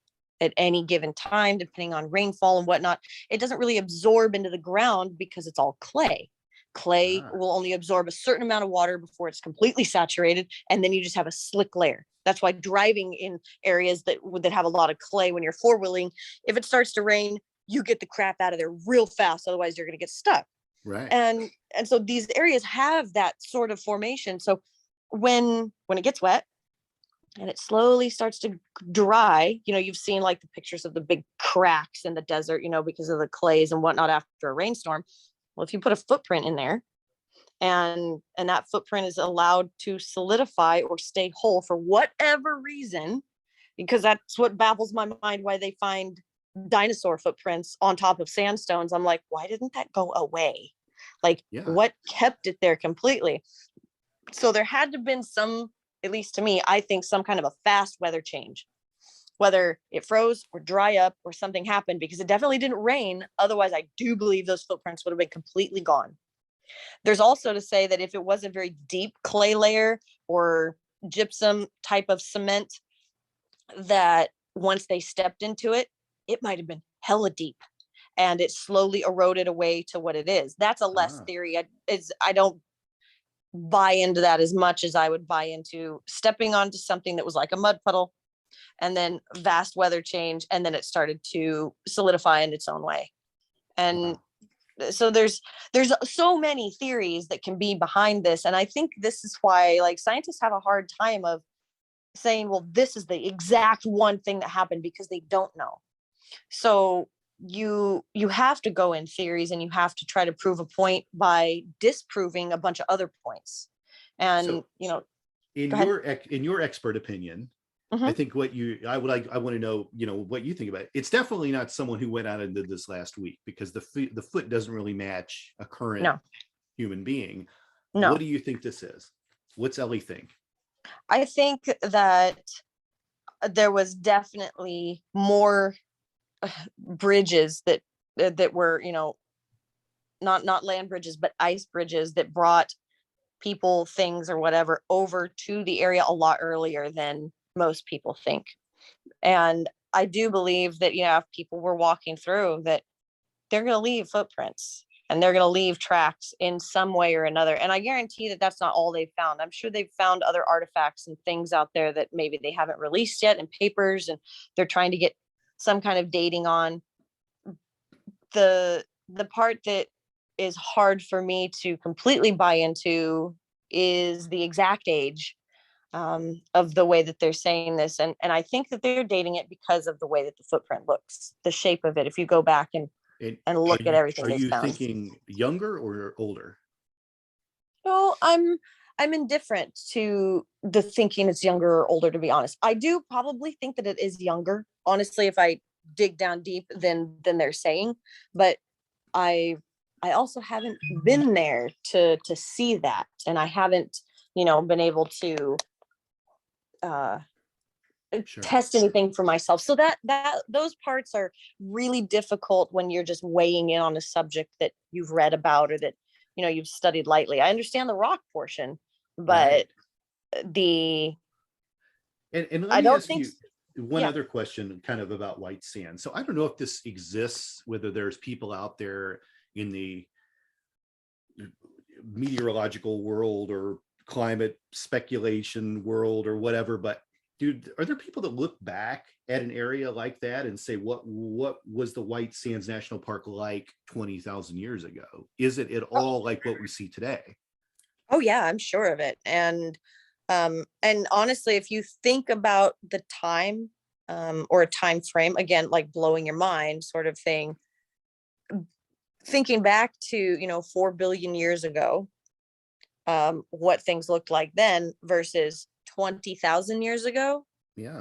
at any given time, depending on rainfall and whatnot, it doesn't really absorb into the ground because it's all clay. Clay will only absorb a certain amount of water before it's completely saturated, and then you just have a slick layer. That's why driving in areas that have a lot of clay, when you're four-wheeling, if it starts to rain, you get the crap out of there real fast. Otherwise, you're going to get stuck. Right. And so these areas have that sort of formation. So when it gets wet and it slowly starts to dry, you know, you've seen like the pictures of the big cracks in the desert, you know, because of the clays and whatnot after a rainstorm. Well, if you put a footprint in there and that footprint is allowed to solidify or stay whole for whatever reason, because that's what baffles my mind, why they find dinosaur footprints on top of sandstones. I'm like, why didn't that go away? Like, what kept it there completely? So there had to have been some, at least to me, I think some kind of a fast weather change, whether it froze or dry up or something happened, because it definitely didn't rain. Otherwise, I do believe those footprints would have been completely gone. There's also to say that if it was a very deep clay layer or gypsum type of cement, that once they stepped into it, it might have been hella deep and it slowly eroded away to what it is. That's a less theory. I don't buy into that as much as I would buy into stepping onto something that was like a mud puddle, and then vast weather change, and then it started to solidify in its own way. And so there's so many theories that can be behind this, and I think this is why, like, scientists have a hard time of saying, well, this is the exact one thing that happened, because they don't know. So you have to go in theories, and you have to try to prove a point by disproving a bunch of other points. And, so, you know, in your expert opinion, I think I want to know, what you think about it. It's definitely not someone who went out and did this last week, because the foot doesn't really match a current No, human being. no. What do you think this is? What's Elley think? I think that there was definitely more bridges that were, not land bridges, but ice bridges that brought people, things, or whatever over to the area a lot earlier than most people think. And I do believe that, if people were walking through, that they're going to leave footprints and they're going to leave tracks in some way or another. And I guarantee that that's not all they've found. I'm sure they've found other artifacts and things out there that maybe they haven't released yet in papers, and they're trying to get some kind of dating on. The part that is hard for me to completely buy into is the exact age of the way that they're saying this. And I think that they're dating it because of the way that the footprint looks, the shape of it. If you go back and look at everything they found. Are you thinking younger or older? No, I'm indifferent to the thinking it's younger or older, to be honest. I do probably think that it is younger, honestly, if I dig down deep than they're saying. But I also haven't been there to see that, and I haven't, been able to test anything for myself. So that those parts are really difficult when you're just weighing in on a subject that you've read about or that you've studied lightly. I understand the rock portion, but I don't ask think you one other question kind of about white sand. So I don't know if this exists, whether there's people out there in the meteorological world or climate speculation world or whatever, but dude, are there people that look back at an area like that and say, what was the White Sands National Park like 20,000 years ago? Is it at all like what we see today? Oh yeah, I'm sure of it. And honestly, if you think about the time or a time frame, again, like blowing your mind sort of thing, thinking back to 4 billion years ago, what things looked like then versus 20,000 years ago.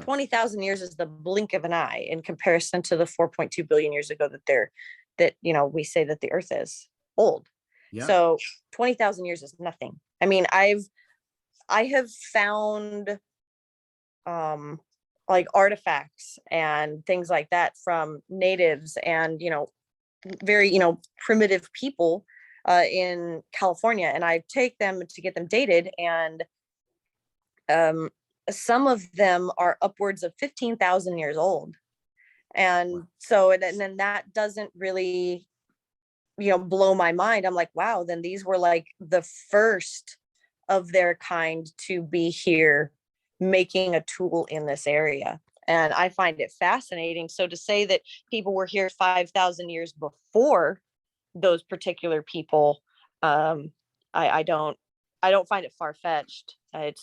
20,000 years is the blink of an eye in comparison to the 4.2 billion years ago that we say that the earth is old. So 20,000 years is nothing. I mean, I have found like artifacts and things like that from natives and very primitive people in California, and I take them to get them dated, and some of them are upwards of 15,000 years old. And so, and then that doesn't really, blow my mind. I'm like, wow, then these were like the first of their kind to be here making a tool in this area. And I find it fascinating. So to say that people were here 5,000 years before those particular people, I don't find it far-fetched. I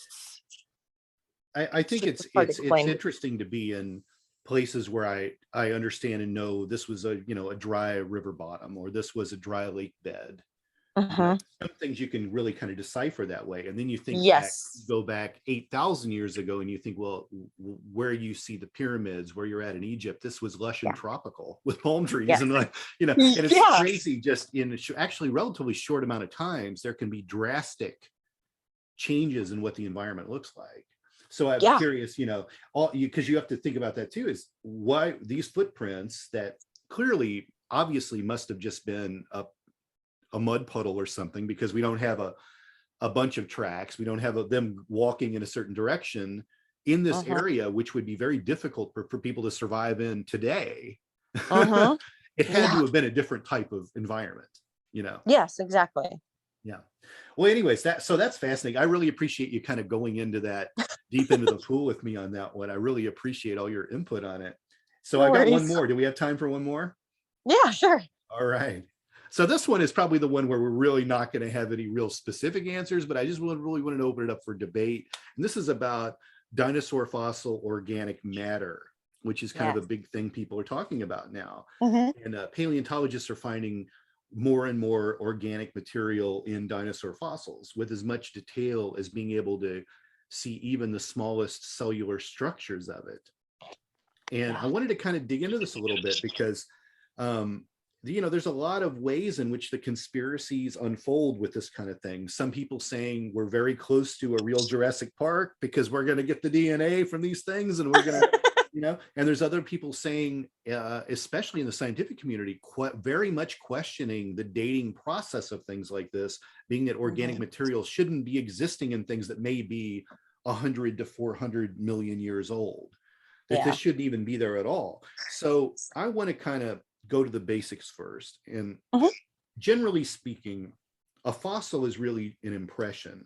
think it's interesting to be in places where I understand and know this was a dry river bottom, or this was a dry lake bed. Some things you can really kind of decipher that way, and then you think go back 8,000 years ago, and you think, well, where you see the pyramids, where you're at in Egypt, this was lush and tropical with palm trees, and and it's crazy. Just in actually relatively short amount of times, there can be drastic changes in what the environment looks like. So I'm curious, because you have to think about that too, is why these footprints that clearly, obviously must have just been a mud puddle or something, because we don't have a bunch of tracks. We don't have them walking in a certain direction in this area, which would be very difficult for people to survive in today. It had to have been a different type of environment, Yes, exactly. Yeah. Well, anyways, that's fascinating. I really appreciate you kind of going into that deep into the pool with me on that one. I really appreciate all your input on it. So I got one more. Do we have time for one more? Yeah, sure. All right. So this one is probably the one where we're really not going to have any real specific answers, but I just really want to open it up for debate. And this is about dinosaur fossil organic matter, which is kind of a big thing people are talking about now. And paleontologists are finding more and more organic material in dinosaur fossils with as much detail as being able to see even the smallest cellular structures of it. And I Yeah. wanted to kind of dig into this a little bit because, there's a lot of ways in which the conspiracies unfold with this kind of thing. Some people saying we're very close to a real Jurassic Park because we're going to get the DNA from these things and we're going to, and there's other people saying, especially in the scientific community, very much questioning the dating process of things like this, being that organic materials shouldn't be existing in things that may be 100 to 400 million years old, that this shouldn't even be there at all. So I want to kind of go to the basics first. And generally speaking, a fossil is really an impression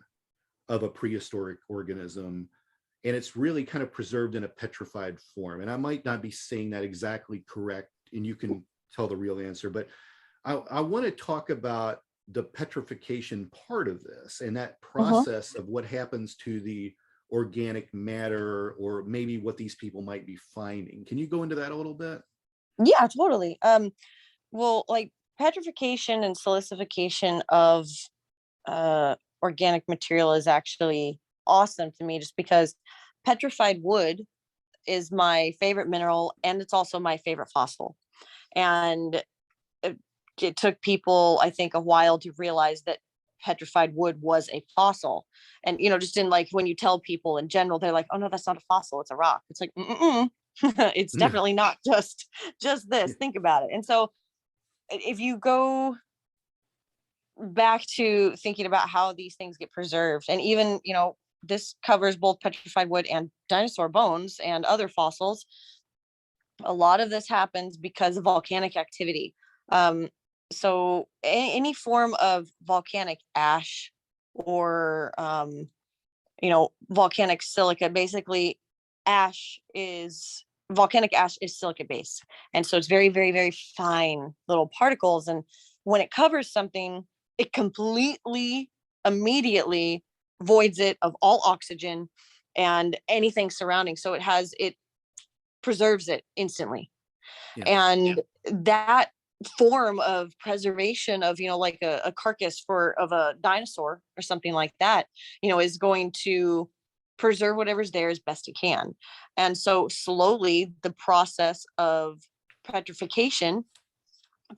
of a prehistoric organism, and it's really kind of preserved in a petrified form. And I might not be saying that exactly correct, and you can tell the real answer, but I want to talk about the petrification part of this and that process of what happens to the organic matter, or maybe what these people might be finding. Can you go into that a little bit? Yeah, totally. Well, like petrification and silicification of organic material is actually awesome to me, just because petrified wood is my favorite mineral, and it's also my favorite fossil. And it took people, I think, a while to realize that petrified wood was a fossil. And just in, like, when you tell people in general, they're like, oh no, that's not a fossil, it's a rock. It's like, it's definitely not just this. Think about it. And so if you go back to thinking about how these things get preserved, and even this covers both petrified wood and dinosaur bones and other fossils, a lot of this happens because of volcanic activity. So any form of volcanic ash, or volcanic silica, basically volcanic ash is silica based, and so it's very, very, very fine little particles. And when it covers something, it completely, immediately voids it of all oxygen and anything surrounding. So it preserves it instantly. And that form of preservation of like a carcass of a dinosaur or something like that, is going to preserve whatever's there as best it can. And so slowly the process of petrification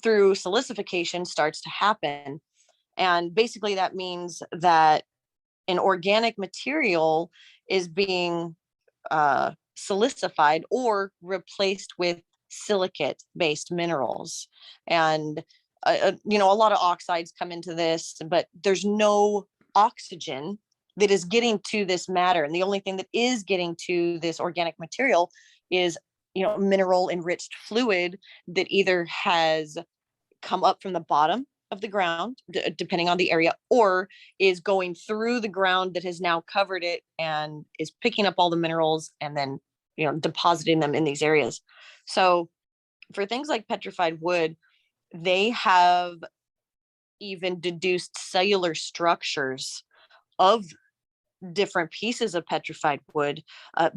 through silicification starts to happen. And basically that means that an organic material is being silicified or replaced with silicate based minerals. And a lot of oxides come into this, but there's no oxygen that is getting to this matter. And the only thing that is getting to this organic material is mineral enriched fluid that either has come up from the bottom of the ground, depending on the area, or is going through the ground that has now covered it and is picking up all the minerals and then depositing them in these areas. So for things like petrified wood, they have even deduced cellular structures of different pieces of petrified wood,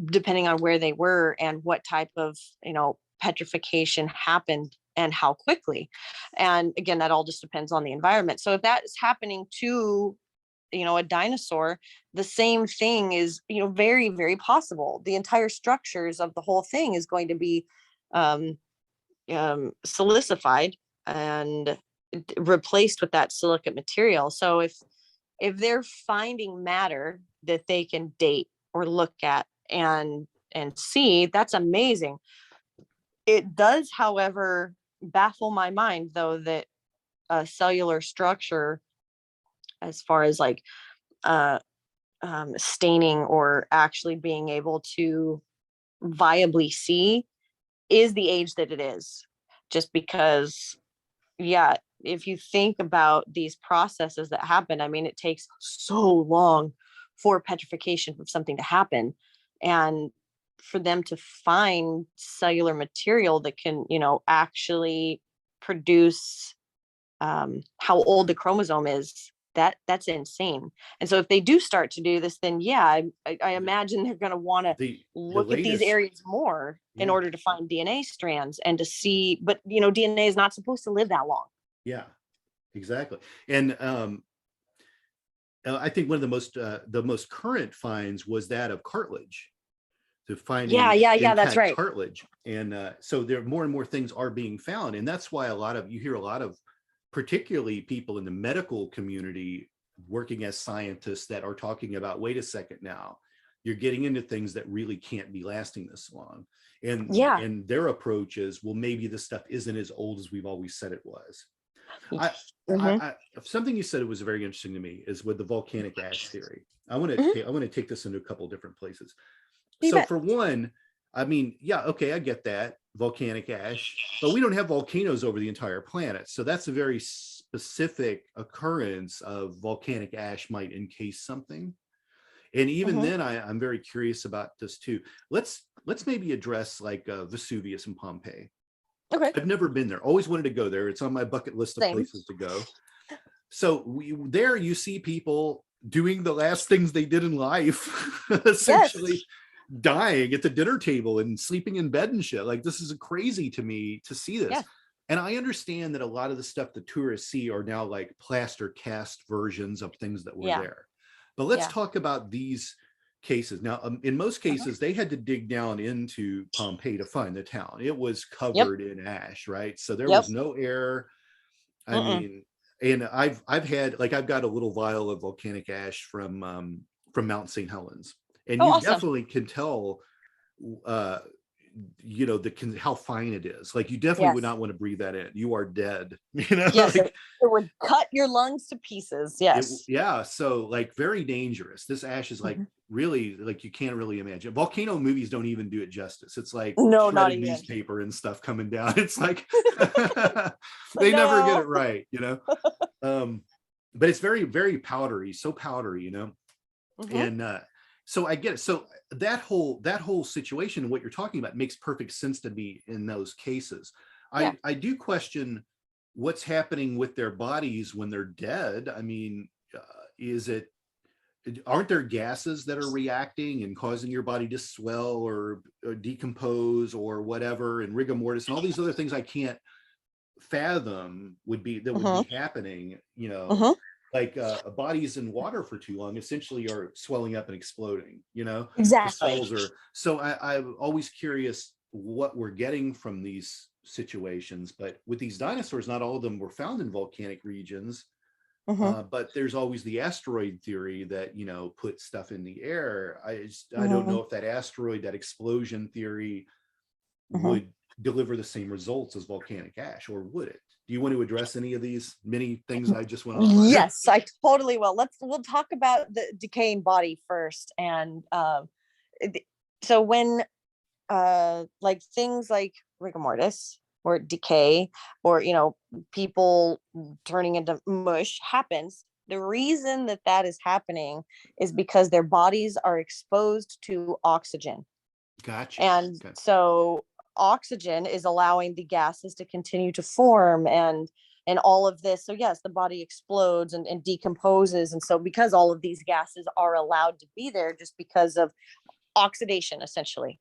depending on where they were and what type of petrification happened and how quickly. And again, that all just depends on the environment. So if that is happening to a dinosaur, the same thing is very, very possible. The entire structures of the whole thing is going to be silicified and replaced with that silicate material. So if they're finding matter that they can date or look at and see, that's amazing. It does, however, baffle my mind, though, that a cellular structure, as far as like staining or actually being able to viably see, is the age that it is. Just because, if you think about these processes that happen, I mean, it takes so long for petrification of something to happen, and for them to find cellular material that can actually produce how old the chromosome is, that's insane. And so if they do start to do this, then I imagine they're going to want to look at these areas more in order to find DNA strands and to see, but DNA is not supposed to live that long. Yeah, exactly. And I think one of the most current finds was that of cartilage, to Yeah, finding yeah, that's intact right. cartilage. And so there more and more things are being found. And that's why you hear a lot of, particularly people in the medical community working as scientists, that are talking about, wait a second now, you're getting into things that really can't be lasting this long. Yeah. And their approach is, well, maybe this stuff isn't as old as we've always said it was. I, Mhm. something you said that was very interesting to me is with the volcanic ash theory. I want Mhm. to take this into a couple of different places. You So bet. for one, I mean, yeah, okay, I get that, volcanic ash, but we don't have volcanoes over the entire planet. So that's a very specific occurrence of volcanic ash might encase something. And even Mhm. then, I'm very curious about this too. Let's maybe address like Vesuvius and Pompeii. Okay. I've never been there. Always wanted to go there. It's on my bucket list of Same. places to go. So there you see people doing the last things they did in life, essentially Yes. dying at the dinner table and sleeping in bed and shit. Like, this is crazy to me to see this. Yeah. And I understand that a lot of the stuff the tourists see are now like plaster cast versions of things that were Yeah. there. But let's Yeah. talk about these cases. Now, in most cases, they had to dig down into Pompeii to find the town. It was Yep. covered in ash, right? So there Yep. was no air. I Mm-mm. mean, and I've had, like, I've got a little vial of volcanic ash from Mount St. Helens, and Oh, you awesome. definitely can tell, uh, you know, how fine it is. Like, you definitely would Yes. not want to breathe that in. You are dead. You know, Yes, like, it would cut your lungs to pieces. Yes. yeah. So like, very dangerous. This ash is like, Mhm. really, like, you can't really imagine. Volcano movies don't even do it justice. It's like No, not shredded even. newspaper and stuff coming down. It's like they never get No. it right, you know. But it's very, very powdery, so powdery, you know. Mhm. And so I get it. So that whole situation, what you're talking about, makes perfect sense to me in those cases. Yeah. I do question what's happening with their bodies when they're dead. I mean, is it, aren't there gases that are reacting and causing your body to swell or decompose or whatever, and rigor mortis and all these other things I can't fathom would be Mhm. happening, you know. Mhm. Like bodies in water for too long essentially are swelling up and exploding, you know. The Exactly. cells are, so I'm always curious what we're getting from these situations. But with these dinosaurs, not all of them were found in volcanic regions. Mhm. But there's always the asteroid theory that, you know, put stuff in the air. I don't know Mhm. if that asteroid, that explosion theory, Mhm. would deliver the same results as volcanic ash, or would it? Do you want to address any of these many things I just went off on? Yes, I totally will. We'll talk about the decaying body first. And so when like things like rigor mortis or decay, or people turning into mush happens, the reason that that is happening is because their bodies are exposed to oxygen. Gotcha. And Okay. so oxygen is allowing the gases to continue to form, and all of this. So yes, the body explodes and decomposes. And so because all of these gases are allowed to be there just because of oxidation, essentially.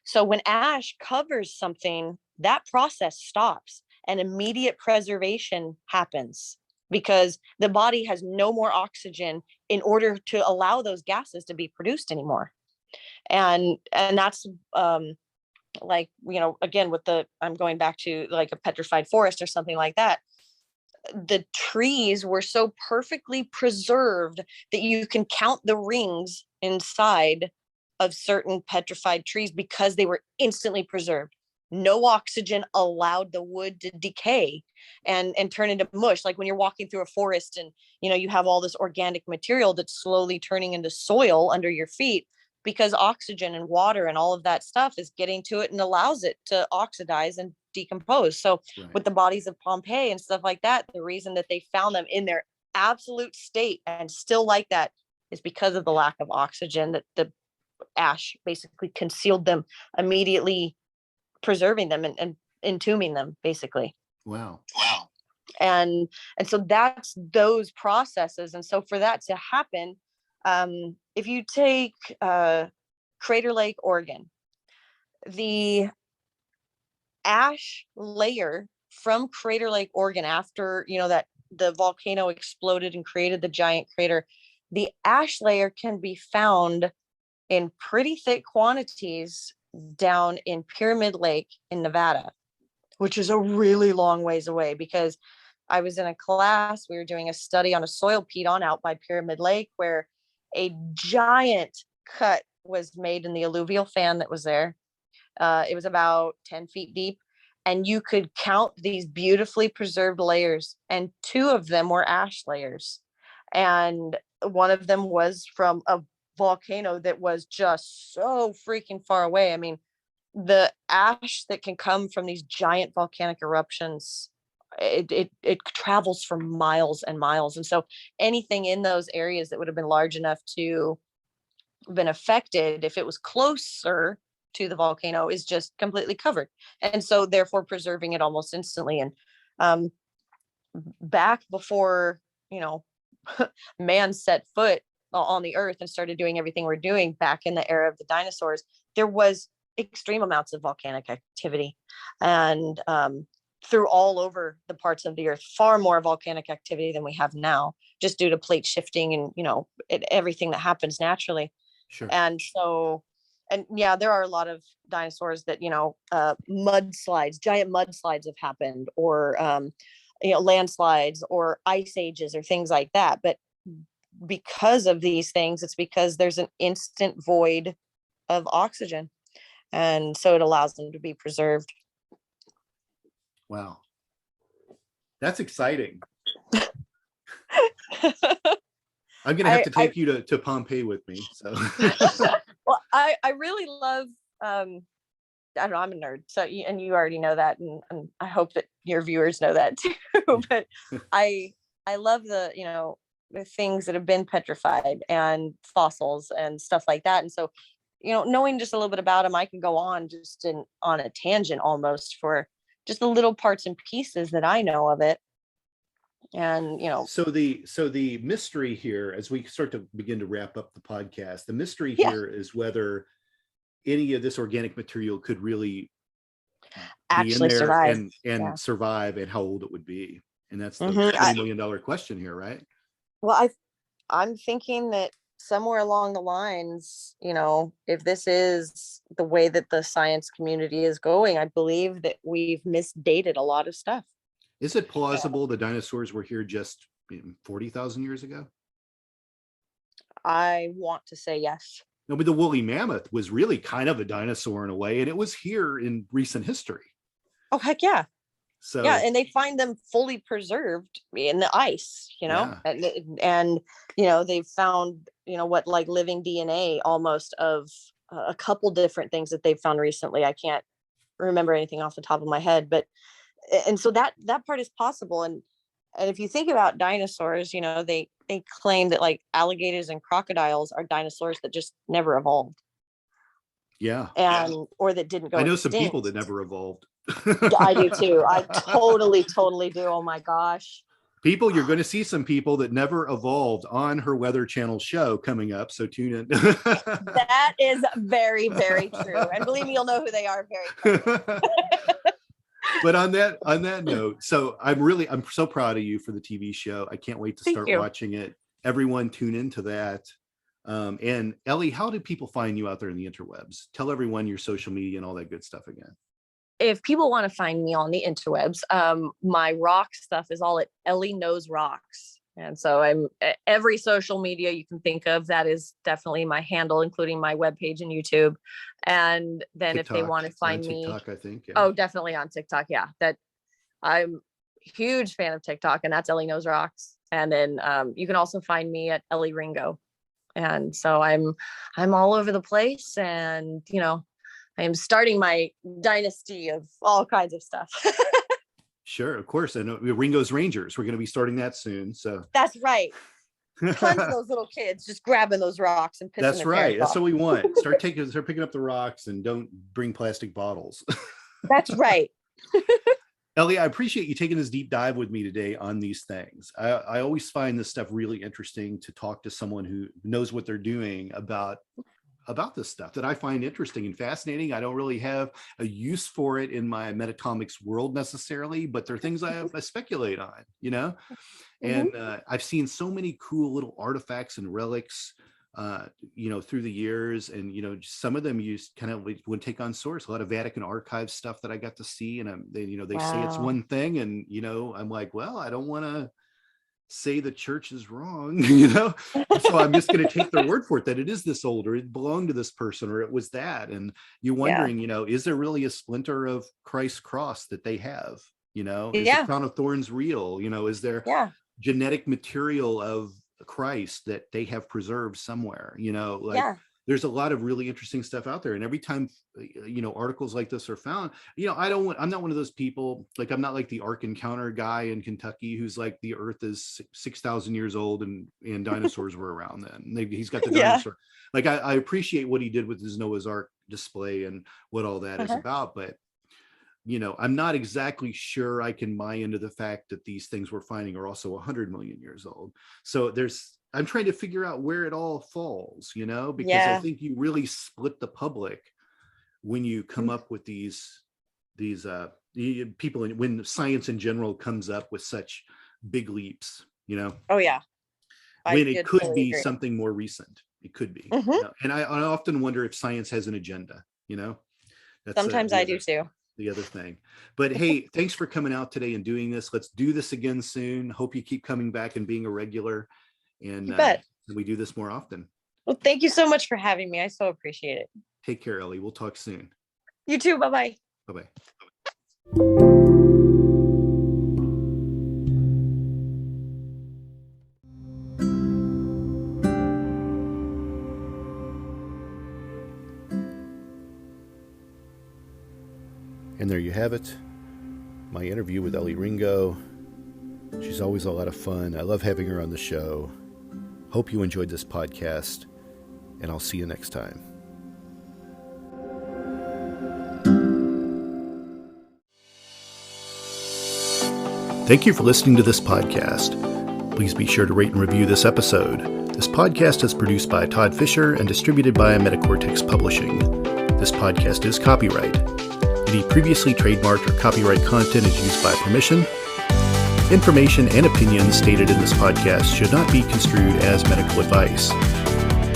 So when ash covers something, that process stops and immediate preservation happens because the body has no more oxygen in order to allow those gases to be produced anymore. And that's like, again, with the, I'm going back to like a petrified forest or something like that. The trees were so perfectly preserved that you can count the rings inside of certain petrified trees because they were instantly preserved. No oxygen allowed the wood to decay and turn into mush. Like when you're walking through a forest and you have all this organic material that's slowly turning into soil under your feet, because oxygen and water and all of that stuff is getting to it and allows it to oxidize and decompose. So Right. with the bodies of Pompeii and stuff like that, the reason that they found them in their absolute state and still like that is because of the lack of oxygen, that the ash basically concealed them, immediately preserving them and entombing them, basically. Wow. And so that's those processes. And so for that to happen, if you take Crater Lake, Oregon, the ash layer from Crater Lake, Oregon, after that the volcano exploded and created the giant crater, the ash layer can be found in pretty thick quantities down in Pyramid Lake in Nevada, which is a really long ways away. Because I was in a class, we were doing a study on a soil piedon out by Pyramid Lake, where a giant cut was made in the alluvial fan that was there. It was about 10 feet deep, and you could count these beautifully preserved layers, and two of them were ash layers. And one of them was from a volcano that was just so freaking far away. I mean, the ash that can come from these giant volcanic eruptions, it travels for miles and miles. And so anything in those areas that would have been large enough to have been affected, if it was closer to the volcano, is just completely covered. And so therefore preserving it almost instantly. And back before, man set foot on the earth and started doing everything we're doing, back in the era of the dinosaurs, there was extreme amounts of volcanic activity. And through all over the parts of the earth, far more volcanic activity than we have now, just due to plate shifting and everything that happens naturally. Sure. And so, and yeah, there are a lot of dinosaurs that mudslides, giant mudslides have happened, or landslides, or ice ages, or things like that. But because of these things, it's because there's an instant void of oxygen, and so it allows them to be preserved. Wow, that's exciting. I'm gonna have to take you to Pompeii with me. So well, I really love I don't know, I'm a nerd, so and you already know that, and I hope that your viewers know that too. But I love the things that have been petrified and fossils and stuff like that. And so knowing just a little bit about them, I can go on just on a tangent almost for just the little parts and pieces that I know of it. And so the mystery here, as we start to begin to wrap up the podcast, the mystery here is whether any of this organic material could really actually be in there survive and survive, and how old it would be. And that's the Mm-hmm. $20 million question here, right? Well, I'm thinking that somewhere along the lines, if this is the way that the science community is going, I believe that we've misdated a lot of stuff. Is it plausible the dinosaurs were here just 40,000 years ago? I want to say yes. No, but the woolly mammoth was really kind of a dinosaur in a way, and it was here in recent history. Oh, heck yeah. So yeah, and they find them fully preserved in the ice, and they've found what, like, living DNA almost of a couple different things that they've found recently. I can't remember anything off the top of my head, but and so that part is possible. And if you think about dinosaurs, they claim that, like, alligators and crocodiles are dinosaurs that just never evolved. Yeah. And or that didn't go I know extinct. some people that never evolved. I do too. I totally do. Oh my gosh. People, you're going to see some people that never evolved on her Weather Channel show coming up, so tune in. That is very, very true. And believe me, you'll know who they are very quickly. But on that note, so I'm so proud of you for the TV show. I can't wait to start watching it. Everyone tune into that. And Elley, how do people find you out there in the interwebs? Tell everyone your social media and all that good stuff again. If people want to find me on the interwebs, my rock stuff is all at Elley Knows Rocks. And so I'm every social media you can think of. That is definitely my handle, including my webpage and YouTube. And then TikTok, if they want to find me, TikTok, I think. Yeah. Oh, definitely on TikTok. Yeah, that I'm a huge fan of TikTok, and that's Elley Knows Rocks. And then you can also find me at Elley Ringo. And so I'm all over the place, and I am starting my dynasty of all kinds of stuff. Sure, of course. I know Ringo's Rangers. We're going to be starting that soon. So that's right. Tons of those little kids just grabbing those rocks and pissing. That's right. That's what we want. Start picking up the rocks, and don't bring plastic bottles. That's right. Elley, I appreciate you taking this deep dive with me today on these things. I always find this stuff really interesting to talk to someone who knows what they're doing about about this stuff that I find interesting and fascinating. I don't really have a use for it in my metatomics world necessarily, but they're things I speculate on, you know. And I've seen so many cool little artifacts and relics, you know, through the years. And, you know, some of them you kind of would take on source. A lot of Vatican archive stuff that I got to see. And they, you know, they say it's one thing. And, you know, I'm like, well, I don't want to say the church is wrong, you know, so I'm just going to take their word for it that it is this old, or it belonged to this person, or it was that. And you're wondering, you know, is there really a splinter of Christ's cross that they have? You know, is the crown of thorns real? You know, is there genetic material of Christ that they have preserved somewhere? You know, like there's a lot of really interesting stuff out there. And every time, you know, articles like this are found, you know, I'm not one of those people, like, I'm not like the Ark Encounter guy in Kentucky who's like, the earth is 6,000 years old and dinosaurs were around then. He's got the dinosaur. Like, I appreciate what he did with his Noah's Ark display and what all that is about. But, you know, I'm not exactly sure I can buy into the fact that these things we're finding are also 100 million years old. So I'm trying to figure out where it all falls, you know, because I think you really split the public when you come up with these people, when science in general comes up with such big leaps, you know. When it could be something more recent. It could be. You know? And I often wonder if science has an agenda, you know. Sometimes I do too. The other thing. But hey, thanks for coming out today and doing this. Let's do this again soon. Hope you keep coming back and being a regular. And we do this more often. Well, thank you so much for having me. I so appreciate it. Take care, Ellie. We'll talk soon. You too. Bye-bye. Bye-bye. And there you have it. My interview with Elley Ringo. She's always a lot of fun. I love having her on the show. Hope you enjoyed this podcast, and I'll see you next time. Thank you for listening to this podcast. Please be sure to rate and review this episode. This podcast is produced by Todd Fischer and distributed by Metacortex Publishing. This podcast is copyright. Any previously trademarked or copyright content is used by permission. Information and opinions stated in this podcast should not be construed as medical advice.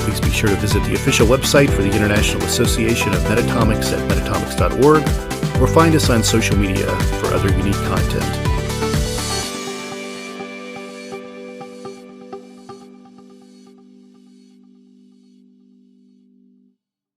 Please be sure to visit the official website for the International Association of Metatomics at metatomics.org, or find us on social media for other unique content.